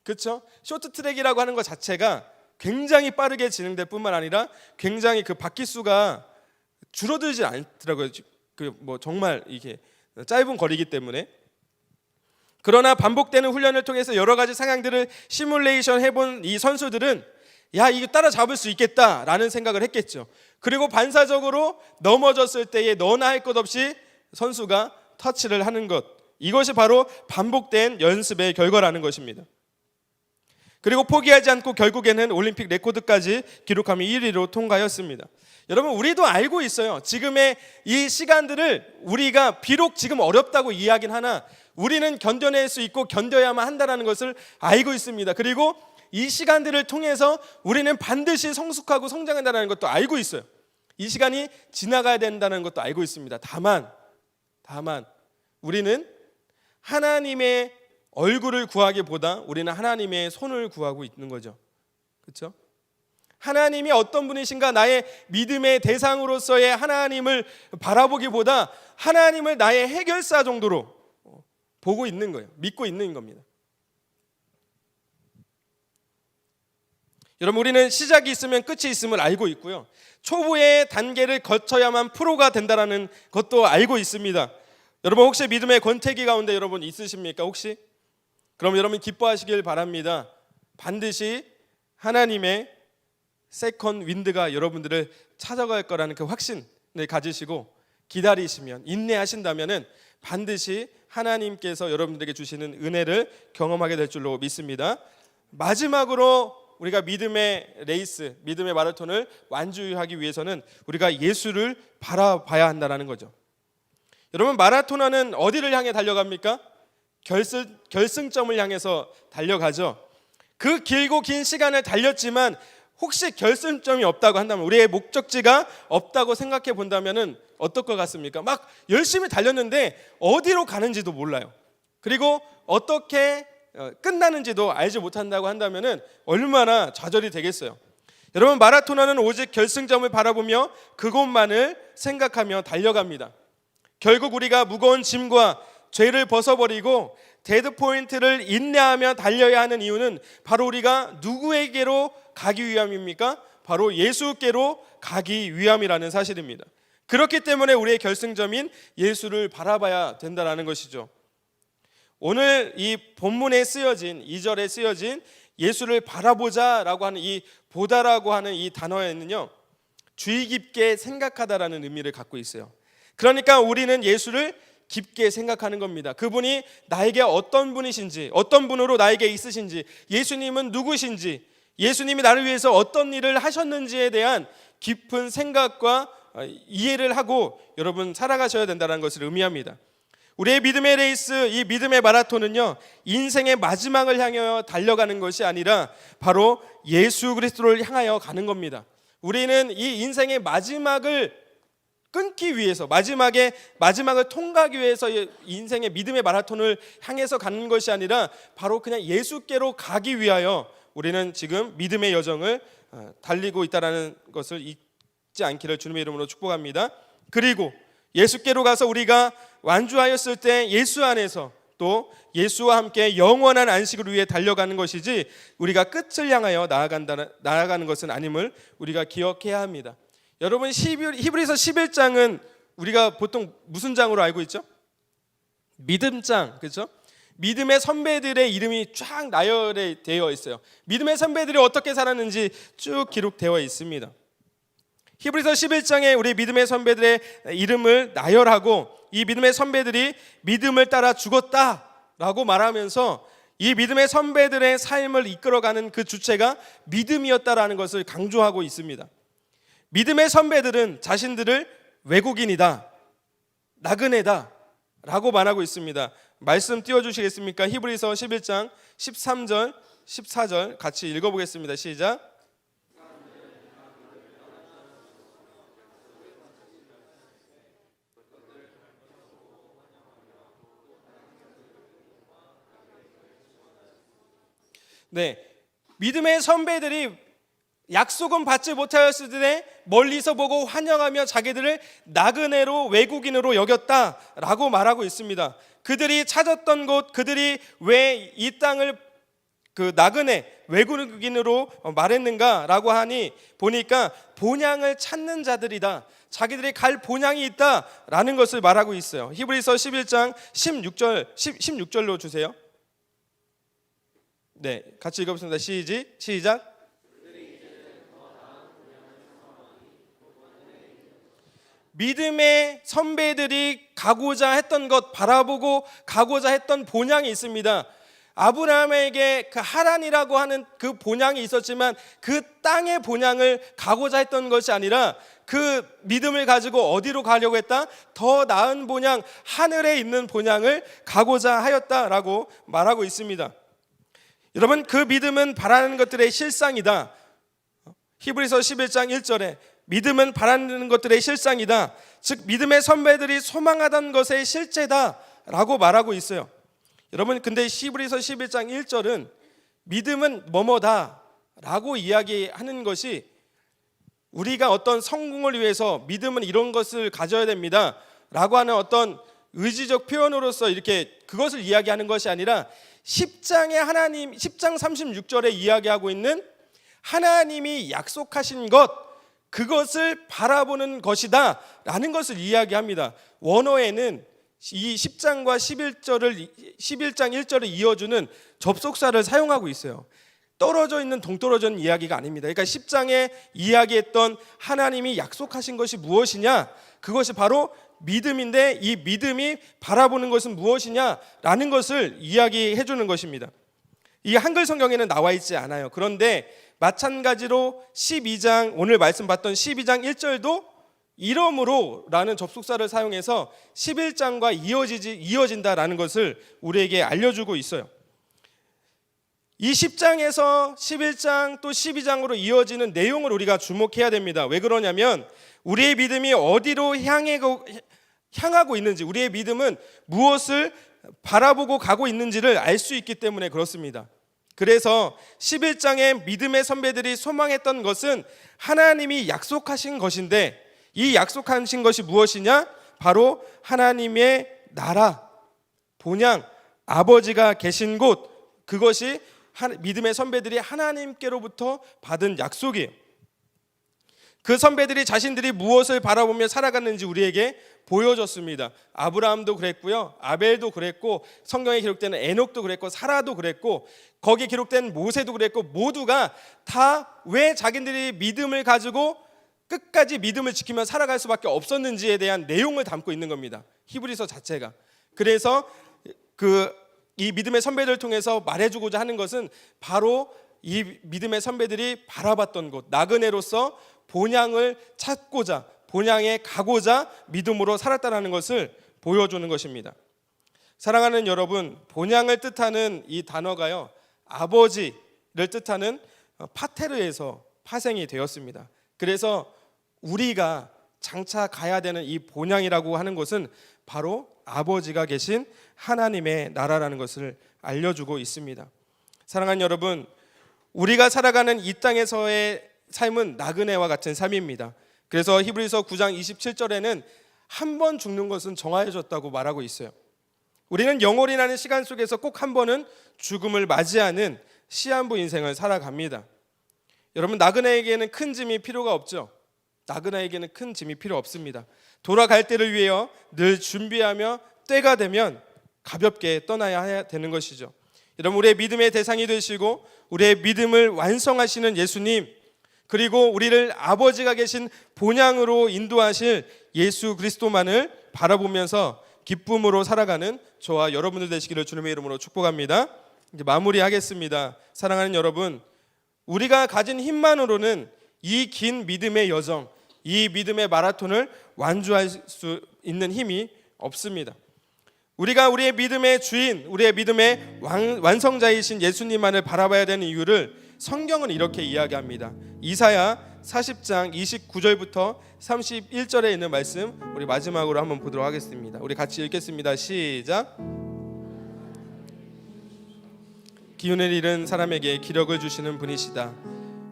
그렇죠? 쇼트트랙이라고 하는 것 자체가 굉장히 빠르게 진행될 뿐만 아니라 굉장히 그 바퀴 수가 줄어들지 않더라고요. 그 뭐 정말 이게 짧은 거리이기 때문에. 그러나 반복되는 훈련을 통해서 여러 가지 상황들을 시뮬레이션 해본 이 선수들은 야 이거 따라잡을 수 있겠다라는 생각을 했겠죠. 그리고 반사적으로 넘어졌을 때에 너나 할 것 없이 선수가 터치를 하는 것, 이것이 바로 반복된 연습의 결과라는 것입니다. 그리고 포기하지 않고 결국에는 올림픽 레코드까지 기록하며 1위로 통과했습니다. 여러분, 우리도 알고 있어요. 지금의 이 시간들을 우리가 비록 지금 어렵다고 이야기는 하나 우리는 견뎌낼 수 있고 견뎌야만 한다는 것을 알고 있습니다. 그리고 이 시간들을 통해서 우리는 반드시 성숙하고 성장한다는 것도 알고 있어요. 이 시간이 지나가야 된다는 것도 알고 있습니다. 다만 우리는 하나님의 얼굴을 구하기보다 우리는 하나님의 손을 구하고 있는 거죠. 그렇죠? 하나님이 어떤 분이신가, 나의 믿음의 대상으로서의 하나님을 바라보기보다 하나님을 나의 해결사 정도로 보고 있는 거예요. 믿고 있는 겁니다. 여러분, 우리는 시작이 있으면 끝이 있음을 알고 있고요. 초보의 단계를 거쳐야만 프로가 된다는 것도 알고 있습니다. 여러분, 혹시 믿음의 권태기 가운데 여러분 있으십니까? 혹시? 그럼 여러분 기뻐하시길 바랍니다. 반드시 하나님의 세컨 윈드가 여러분들을 찾아갈 거라는 그 확신을 가지시고 기다리시면, 인내하신다면은 반드시 하나님께서 여러분들에게 주시는 은혜를 경험하게 될 줄로 믿습니다. 마지막으로 우리가 믿음의 레이스, 믿음의 마라톤을 완주하기 위해서는 우리가 예수를 바라봐야 한다는 거죠. 여러분, 마라토너는 어디를 향해 달려갑니까? 결승점을 향해서 달려가죠. 그 길고 긴 시간을 달렸지만 혹시 결승점이 없다고 한다면, 우리의 목적지가 없다고 생각해 본다면 어떨 것 같습니까? 막 열심히 달렸는데 어디로 가는지도 몰라요. 그리고 어떻게 끝나는지도 알지 못한다고 한다면 얼마나 좌절이 되겠어요. 여러분, 마라토너는 오직 결승점을 바라보며 그곳만을 생각하며 달려갑니다. 결국 우리가 무거운 짐과 죄를 벗어버리고 데드 포인트를 인내하며 달려야 하는 이유는 바로 우리가 누구에게로 가기 위함입니까? 바로 예수께로 가기 위함이라는 사실입니다. 그렇기 때문에 우리의 결승점인 예수를 바라봐야 된다는 것이죠. 오늘 이 본문에 쓰여진 2절에 쓰여진 예수를 바라보자라고 하는 이 보다라고 하는 이 단어에는요, 주의 깊게 생각하다라는 의미를 갖고 있어요. 그러니까 우리는 예수를 깊게 생각하는 겁니다. 그분이 나에게 어떤 분이신지, 어떤 분으로 나에게 있으신지, 예수님은 누구신지, 예수님이 나를 위해서 어떤 일을 하셨는지에 대한 깊은 생각과 이해를 하고 여러분 살아가셔야 된다는 것을 의미합니다. 우리의 믿음의 레이스, 이 믿음의 마라톤은요, 인생의 마지막을 향하여 달려가는 것이 아니라 바로 예수 그리스도를 향하여 가는 겁니다. 우리는 이 인생의 마지막을 끊기 위해서, 마지막을 통과하기 위해서 인생의 믿음의 마라톤을 향해서 가는 것이 아니라 바로 그냥 예수께로 가기 위하여 우리는 지금 믿음의 여정을 달리고 있다는 것을 잊지 않기를 주님의 이름으로 축복합니다. 그리고 예수께로 가서 우리가 완주하였을 때 예수 안에서 또 예수와 함께 영원한 안식을 위해 달려가는 것이지 우리가 끝을 향하여 나아가는 것은 아님을 우리가 기억해야 합니다. 여러분, 히브리서 11장은 우리가 보통 무슨 장으로 알고 있죠? 믿음장, 그렇죠? 믿음의 선배들의 이름이 쫙 나열되어 있어요. 믿음의 선배들이 어떻게 살았는지 쭉 기록되어 있습니다. 히브리서 11장에 우리 믿음의 선배들의 이름을 나열하고 이 믿음의 선배들이 믿음을 따라 죽었다라고 말하면서 이 믿음의 선배들의 삶을 이끌어가는 그 주체가 믿음이었다라는 것을 강조하고 있습니다. 믿음의 선배들은 자신들을 외국인이다, 나그네다 라고 말하고 있습니다. 말씀 띄워주시겠습니까? 히브리서 11장 13절 14절 같이 읽어보겠습니다. 시작. 네, 믿음의 선배들이 약속은 받지 못하였을 때 멀리서 보고 환영하며 자기들을 나그네로, 외국인으로 여겼다라고 말하고 있습니다. 그들이 찾았던 곳, 그들이 왜 이 땅을 그 나그네, 외국인으로 말했는가라고 하니 보니까 본향을 찾는 자들이다, 자기들이 갈 본향이 있다라는 것을 말하고 있어요. 히브리서 11장 16절로 주세요. 네, 같이 읽어보겠습니다. 시작. 믿음의 선배들이 가고자 했던 것, 바라보고 가고자 했던 본향이 있습니다. 아브라함에게 그 하란이라고 하는 그 본향이 있었지만 그 땅의 본향을 가고자 했던 것이 아니라 그 믿음을 가지고 어디로 가려고 했다? 더 나은 본향, 하늘에 있는 본향을 가고자 하였다라고 말하고 있습니다. 여러분, 그 믿음은 바라는 것들의 실상이다. 히브리서 11장 1절에 믿음은 바라는 것들의 실상이다, 즉 믿음의 선배들이 소망하던 것의 실제다라고 말하고 있어요. 여러분, 근데 히브리서 11장 1절은 믿음은 뭐뭐다라고 이야기하는 것이 우리가 어떤 성공을 위해서 믿음은 이런 것을 가져야 됩니다라고 하는 어떤 의지적 표현으로서 이렇게 그것을 이야기하는 것이 아니라 10장 36절에 이야기하고 있는 하나님이 약속하신 것, 그것을 바라보는 것이다 라는 것을 이야기합니다. 원어에는 이 10장과 11장 1절을 이어주는 접속사를 사용하고 있어요. 떨어져 있는 동떨어져 있는 이야기가 아닙니다. 그러니까 10장에 이야기했던 하나님이 약속하신 것이 무엇이냐, 그것이 바로 믿음인데 이 믿음이 바라보는 것은 무엇이냐라는 것을 이야기해 주는 것입니다. 이 한글 성경에는 나와 있지 않아요. 그런데 마찬가지로 12장, 오늘 말씀 봤던 12장 1절도 이러므로 라는 접속사를 사용해서 11장과 이어진다라는 것을 우리에게 알려주고 있어요. 이 10장에서 11장 또 12장으로 이어지는 내용을 우리가 주목해야 됩니다. 왜 그러냐면 우리의 믿음이 어디로 향하고 있는지, 우리의 믿음은 무엇을 바라보고 가고 있는지를 알 수 있기 때문에 그렇습니다. 그래서 11장의 믿음의 선배들이 소망했던 것은 하나님이 약속하신 것인데, 이 약속하신 것이 무엇이냐? 바로 하나님의 나라, 본향, 아버지가 계신 곳, 그것이 믿음의 선배들이 하나님께로부터 받은 약속이에요. 그 선배들이 자신들이 무엇을 바라보며 살아갔는지 우리에게 보여줬습니다. 아브라함도 그랬고요, 아벨도 그랬고, 성경에 기록되는 에녹도 그랬고, 사라도 그랬고, 거기에 기록된 모세도 그랬고, 모두가 다 왜 자기들이 믿음을 가지고 끝까지 믿음을 지키며 살아갈 수밖에 없었는지에 대한 내용을 담고 있는 겁니다. 히브리서 자체가. 그래서 이 믿음의 선배들을 통해서 말해주고자 하는 것은 바로 이 믿음의 선배들이 바라봤던 곳, 나그네로서 본향을 찾고자, 본향에 가고자 믿음으로 살았다는 것을 보여주는 것입니다. 사랑하는 여러분, 본향을 뜻하는 이 단어가요, 아버지를 뜻하는 파테르에서 파생이 되었습니다. 그래서 우리가 장차 가야 되는 이 본향이라고 하는 것은 바로 아버지가 계신 하나님의 나라라는 것을 알려주고 있습니다. 사랑하는 여러분, 우리가 살아가는 이 땅에서의 삶은 나그네와 같은 삶입니다. 그래서 히브리서 9장 27절에는 한 번 죽는 것은 정하여졌다고 말하고 있어요. 우리는 영원이라는 시간 속에서 꼭 한 번은 죽음을 맞이하는 시한부 인생을 살아갑니다. 여러분, 나그네에게는 큰 짐이 필요가 없죠. 나그네에게는 큰 짐이 필요 없습니다. 돌아갈 때를 위하여 늘 준비하며 때가 되면 가볍게 떠나야 되는 것이죠. 여러분, 우리의 믿음의 대상이 되시고 우리의 믿음을 완성하시는 예수님, 그리고 우리를 아버지가 계신 본향으로 인도하실 예수 그리스도만을 바라보면서 기쁨으로 살아가는 저와 여러분들 되시기를 주님의 이름으로 축복합니다. 이제 마무리하겠습니다. 사랑하는 여러분, 우리가 가진 힘만으로는 이 긴 믿음의 여정, 이 믿음의 마라톤을 완주할 수 있는 힘이 없습니다. 우리가 우리의 믿음의 주인, 우리의 믿음의 완성자이신 예수님만을 바라봐야 되는 이유를 성경은 이렇게 이야기합니다. 이사야 40장 29절부터 31절에 있는 말씀, 우리 마지막으로 한번 보도록 하겠습니다. 우리 같이 읽겠습니다. 시작. 기운을 잃은 사람에게 기력을 주시는 분이시다.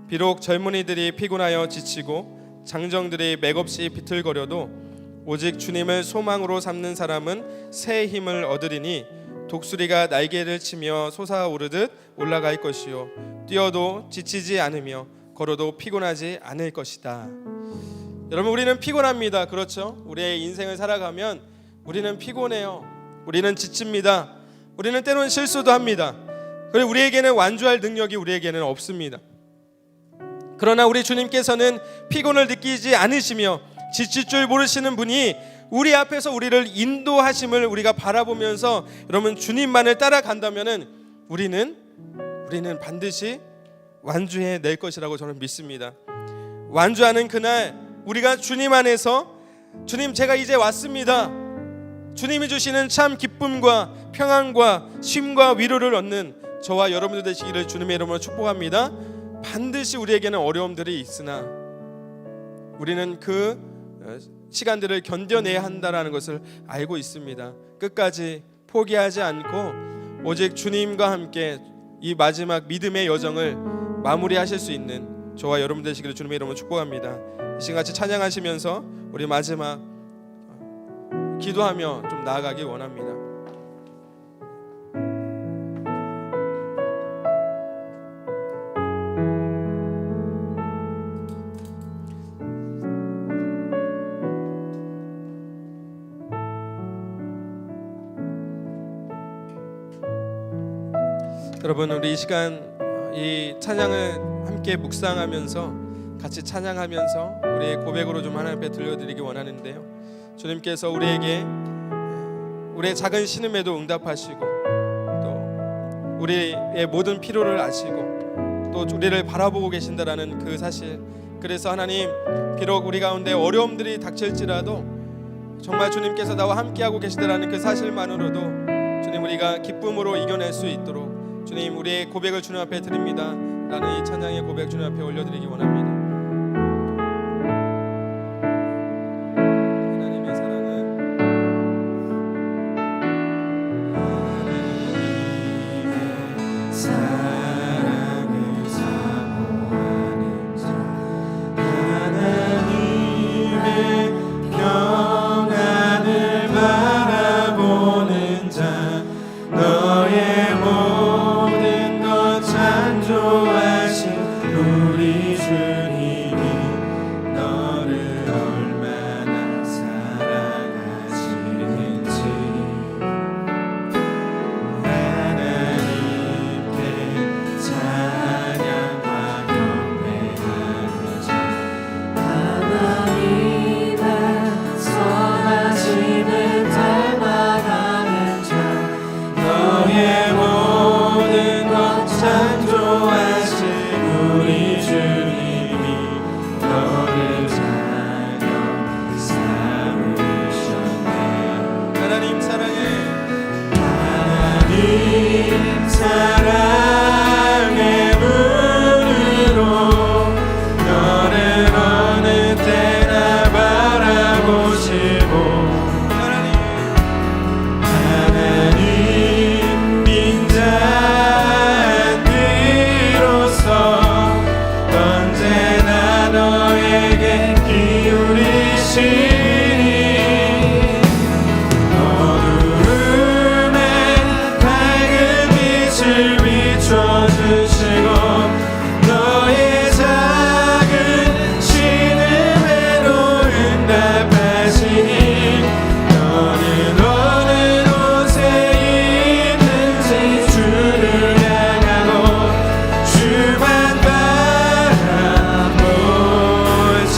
비록 젊은이들이 피곤하여 지치고 장정들이 맥없이 비틀거려도 오직 주님을 소망으로 삼는 사람은 새 힘을 얻으리니 독수리가 날개를 치며 솟아오르듯 올라갈 것이요 뛰어도 지치지 않으며 걸어도 피곤하지 않을 것이다. 여러분, 우리는 피곤합니다. 그렇죠? 우리의 인생을 살아가면 우리는 피곤해요. 우리는 지칩니다. 우리는 때로는 실수도 합니다. 그리고 우리에게는 완주할 능력이 우리에게는 없습니다. 그러나 우리 주님께서는 피곤을 느끼지 않으시며 지칠 줄 모르시는 분이 우리 앞에서 우리를 인도하심을 우리가 바라보면서 여러분 주님만을 따라간다면은 우리는 반드시 완주해 낼 것이라고 저는 믿습니다. 완주하는 그날 우리가 주님 안에서 주님, 제가 이제 왔습니다. 주님이 주시는 참 기쁨과 평안과 쉼과 위로를 얻는 저와 여러분들 되시기를 주님의 이름으로 축복합니다. 반드시 우리에게는 어려움들이 있으나 우리는 그 시간들을 견뎌내야 한다는 것을 알고 있습니다. 끝까지 포기하지 않고 오직 주님과 함께 이 마지막 믿음의 여정을 마무리하실 수 있는 저와 여러분 되시기를 주님의 이름으로 축복합니다. 이 시간 같이 찬양하시면서 우리 마지막 기도하며 좀 나아가기 원합니다. 여러분, 우리 이 시간 이 찬양을 함께 묵상하면서 같이 찬양하면서 우리의 고백으로 좀 하나님 앞에 들려드리기 원하는데요. 주님께서 우리에게 우리의 작은 신음에도 응답하시고 또 우리의 모든 필요를 아시고 또 우리를 바라보고 계신다라는 그 사실, 그래서 하나님 비록 우리 가운데 어려움들이 닥칠지라도 정말 주님께서 나와 함께하고 계시다라는 그 사실만으로도 주님 우리가 기쁨으로 이겨낼 수 있도록 주님 우리의 고백을 주님 앞에 드립니다 라는 이 찬양의 고백 주님 앞에 올려드리기 원합니다. 하나님의 사랑은 사랑을 사모하는 자, 하나님의 평안을 바라보는 자, 너의 모든 것 창조하신 우리 주님이 너를 얼마나 사랑하시는지 하나님께 찬양과 경배하는 자, 하나님의 선하심을 닮아가는 자, 너의 모든 것 창조하신 우리 주님이 너를 자녀 삼으셨네. 하나님 사랑해 하나님 사랑의 눈으로 너를 어느 때나 바라보시고 하나님 인자한 귀로서 언제나 너에게 기울이시니 어두움에 밝은 빛을 비춰주시고 너의 작은 신음에도 응답하시니 너는 어느 곳에 있는지 주를 향하고 주만 바라보지.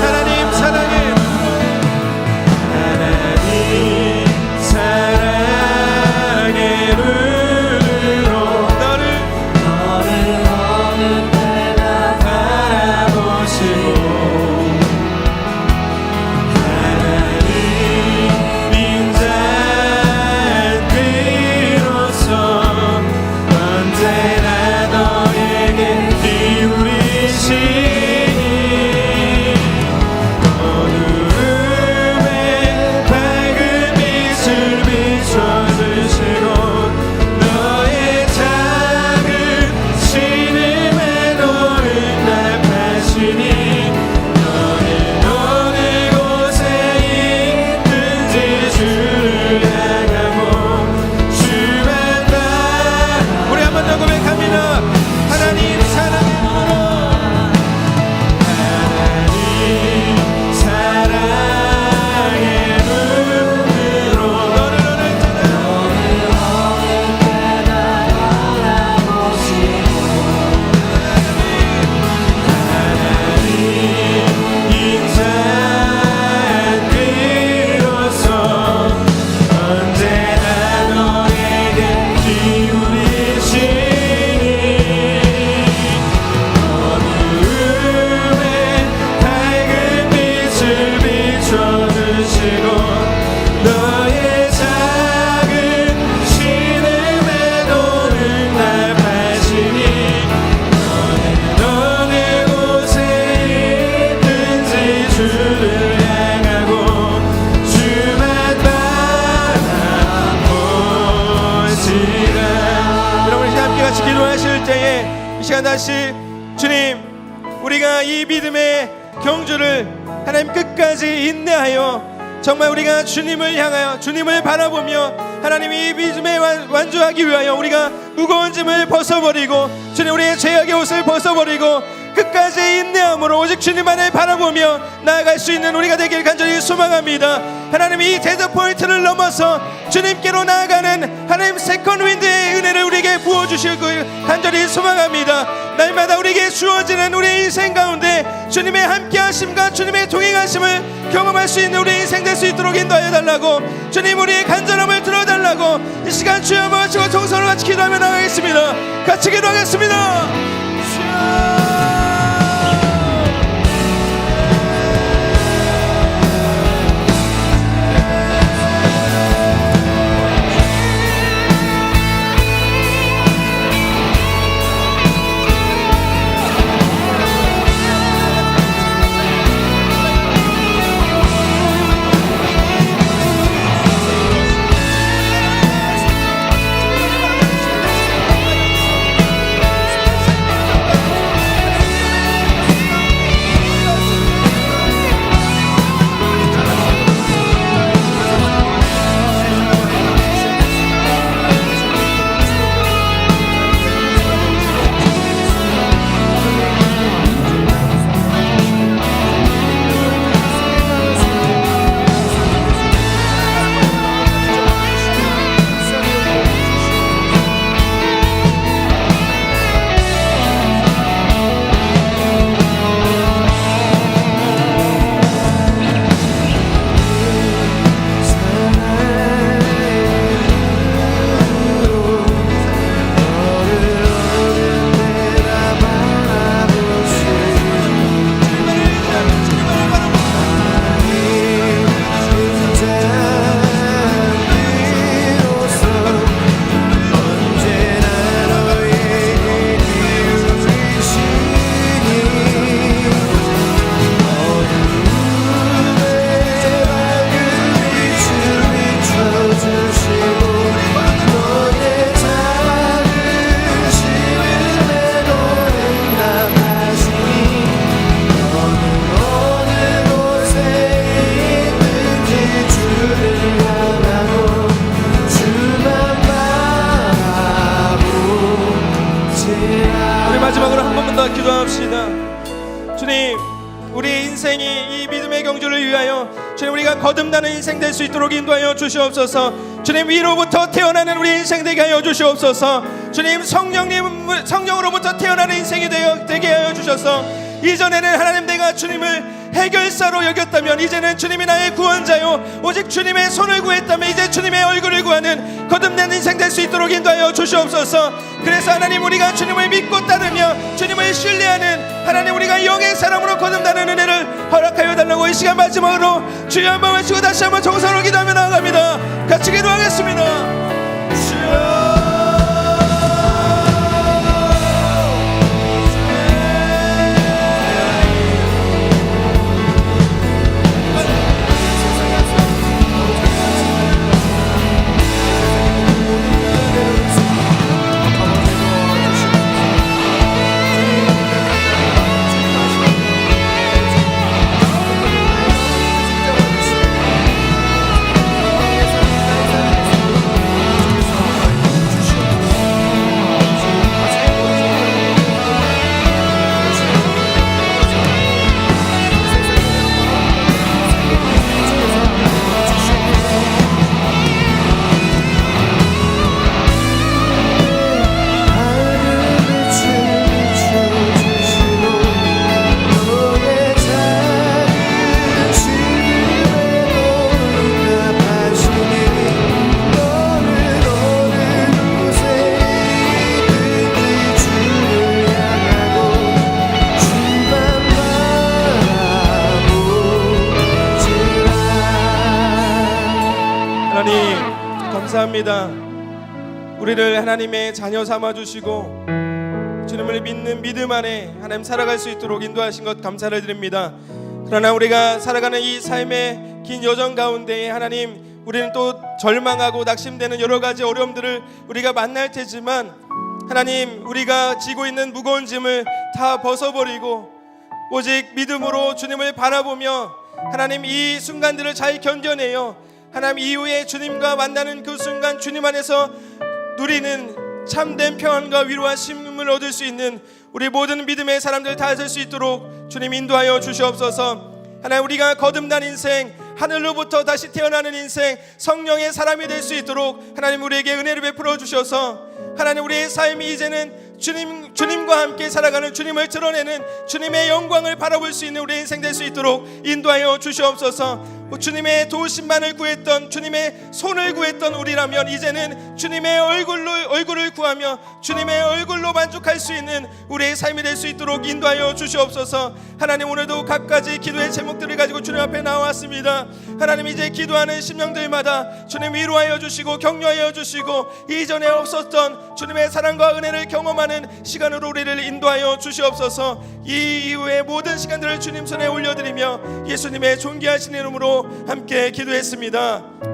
하나님 사랑해 하나님 사랑의 눈으로 너를 어느 때나 바라보시고 하나님 인자한 귀로서 언제나 너에게 기울이시니 어두움에 밝은 빛을 비춰주시고 너의 작은 신음에도 응답하시니 너는 어느 곳에 있든지 주를 향하고 주만 바라보고 우리 한 번 더 고백합니다. 하나님 사랑해 하나님 사랑의 눈으로 너를 어느 때나 바라보시고 하나님 인자한 귀로서 언제나 너에게 기울이시니 어두움에 밝은 빛을 비춰주시고 너의 작은 신음에도 응답하시니 너는 어느 곳에 있든지 주를 향하고 주만 바라보시라. 여러분 이제 함께 같이 기도하실 때에 이 시간 다시 주님 우리가 이 믿음의 경주를 하나님 끝까지 인내하여 정말 우리가 주님을 향하여 주님을 바라보며 하나님 이 믿음에 완주하기 위하여 우리가 무거운 짐을 벗어버리고 주님 우리의 죄악의 옷을 벗어버리고 끝까지 인내함으로 오직 주님만을 바라보며 나아갈 수 있는 우리가 되길 간절히 소망합니다. 하나님, 이 데드 포인트를 넘어서 주님께로 나아가는 하나님 세컨 윈드의 은혜를 우리에게 부어주시길 간절히 소망합니다. 날마다 우리에게 주어지는 우리의 인생 가운데 주님의 함께하심과 주님의 동행하심을 경험할 수 있는 우리의 인생 될 수 있도록 인도하여 달라고, 주님 우리의 간절함을 들어달라고 이 시간 주여 한번 하시고 동서로 같이 기도하며 나가겠습니다. 같이 기도하겠습니다. 마지막으로 한 번만 더 기도합시다. 주님, 우리 인생이 이 믿음의 경주를 위하여 주님 우리가 거듭나는 인생 될 수 있도록 인도하여 주시옵소서. 주님, 위로부터 태어나는 우리 인생 되게 하여 주시옵소서. 주님, 성령으로부터 태어나는 인생이 되게 하여 주셔서 이전에는 하나님 내가 주님을 해결사로 여겼다면 이제는 주님이 나의 구원자요 오직 주님의 손을 구했다면 이제 주님의 얼굴을 구하는 거듭난 인생 될 수 있도록 인도하여 주시옵소서. 그래서 하나님, 우리가 주님을 믿고 따르며 주님을 신뢰하는 하나님, 우리가 영의 사람으로 거듭나는 은혜를 허락하여 달라고 이 시간 마지막으로 주여 한번 외치고 다시 한번 정성으로 기도하며 나아갑니다. 같이 기도하겠습니다. 주여, 감사합니다. 우리를 하나님의 자녀 삼아주시고 주님을 믿는 믿음 안에 하나님 살아갈 수 있도록 인도하신 것 감사를 드립니다. 그러나 우리가 살아가는 이 삶의 긴 여정 가운데 하나님, 우리는 또 절망하고 낙심되는 여러 가지 어려움들을 우리가 만날 테지만 하나님, 우리가 지고 있는 무거운 짐을 다 벗어버리고 오직 믿음으로 주님을 바라보며 하나님 이 순간들을 잘 견뎌내요 하나님 이후에 주님과 만나는 그 순간 주님 안에서 누리는 참된 평안과 위로와 쉼을 얻을 수 있는 우리 모든 믿음의 사람들 다 될 수 있도록 주님 인도하여 주시옵소서. 하나님, 우리가 거듭난 인생, 하늘로부터 다시 태어나는 인생, 성령의 사람이 될 수 있도록 하나님 우리에게 은혜를 베풀어 주셔서 하나님, 우리의 삶이 이제는 주님과 함께 살아가는, 주님을 드러내는, 주님의 영광을 바라볼 수 있는 우리의 인생 될 수 있도록 인도하여 주시옵소서. 주님의 도우심만을 구했던, 주님의 손을 구했던 우리라면 이제는 주님의 얼굴을 구하며 주님의 얼굴로 만족할 수 있는 우리의 삶이 될 수 있도록 인도하여 주시옵소서. 하나님, 오늘도 각가지 기도의 제목들을 가지고 주님 앞에 나왔습니다. 하나님, 이제 기도하는 심령들마다 주님 위로하여 주시고 격려하여 주시고 이전에 없었던 주님의 사랑과 은혜를 경험하는 시간으로 우리를 인도하여 주시옵소서. 이 이후의 모든 시간들을 주님 손에 올려드리며 예수님의 존귀하신 이름으로 함께 기도했습니다.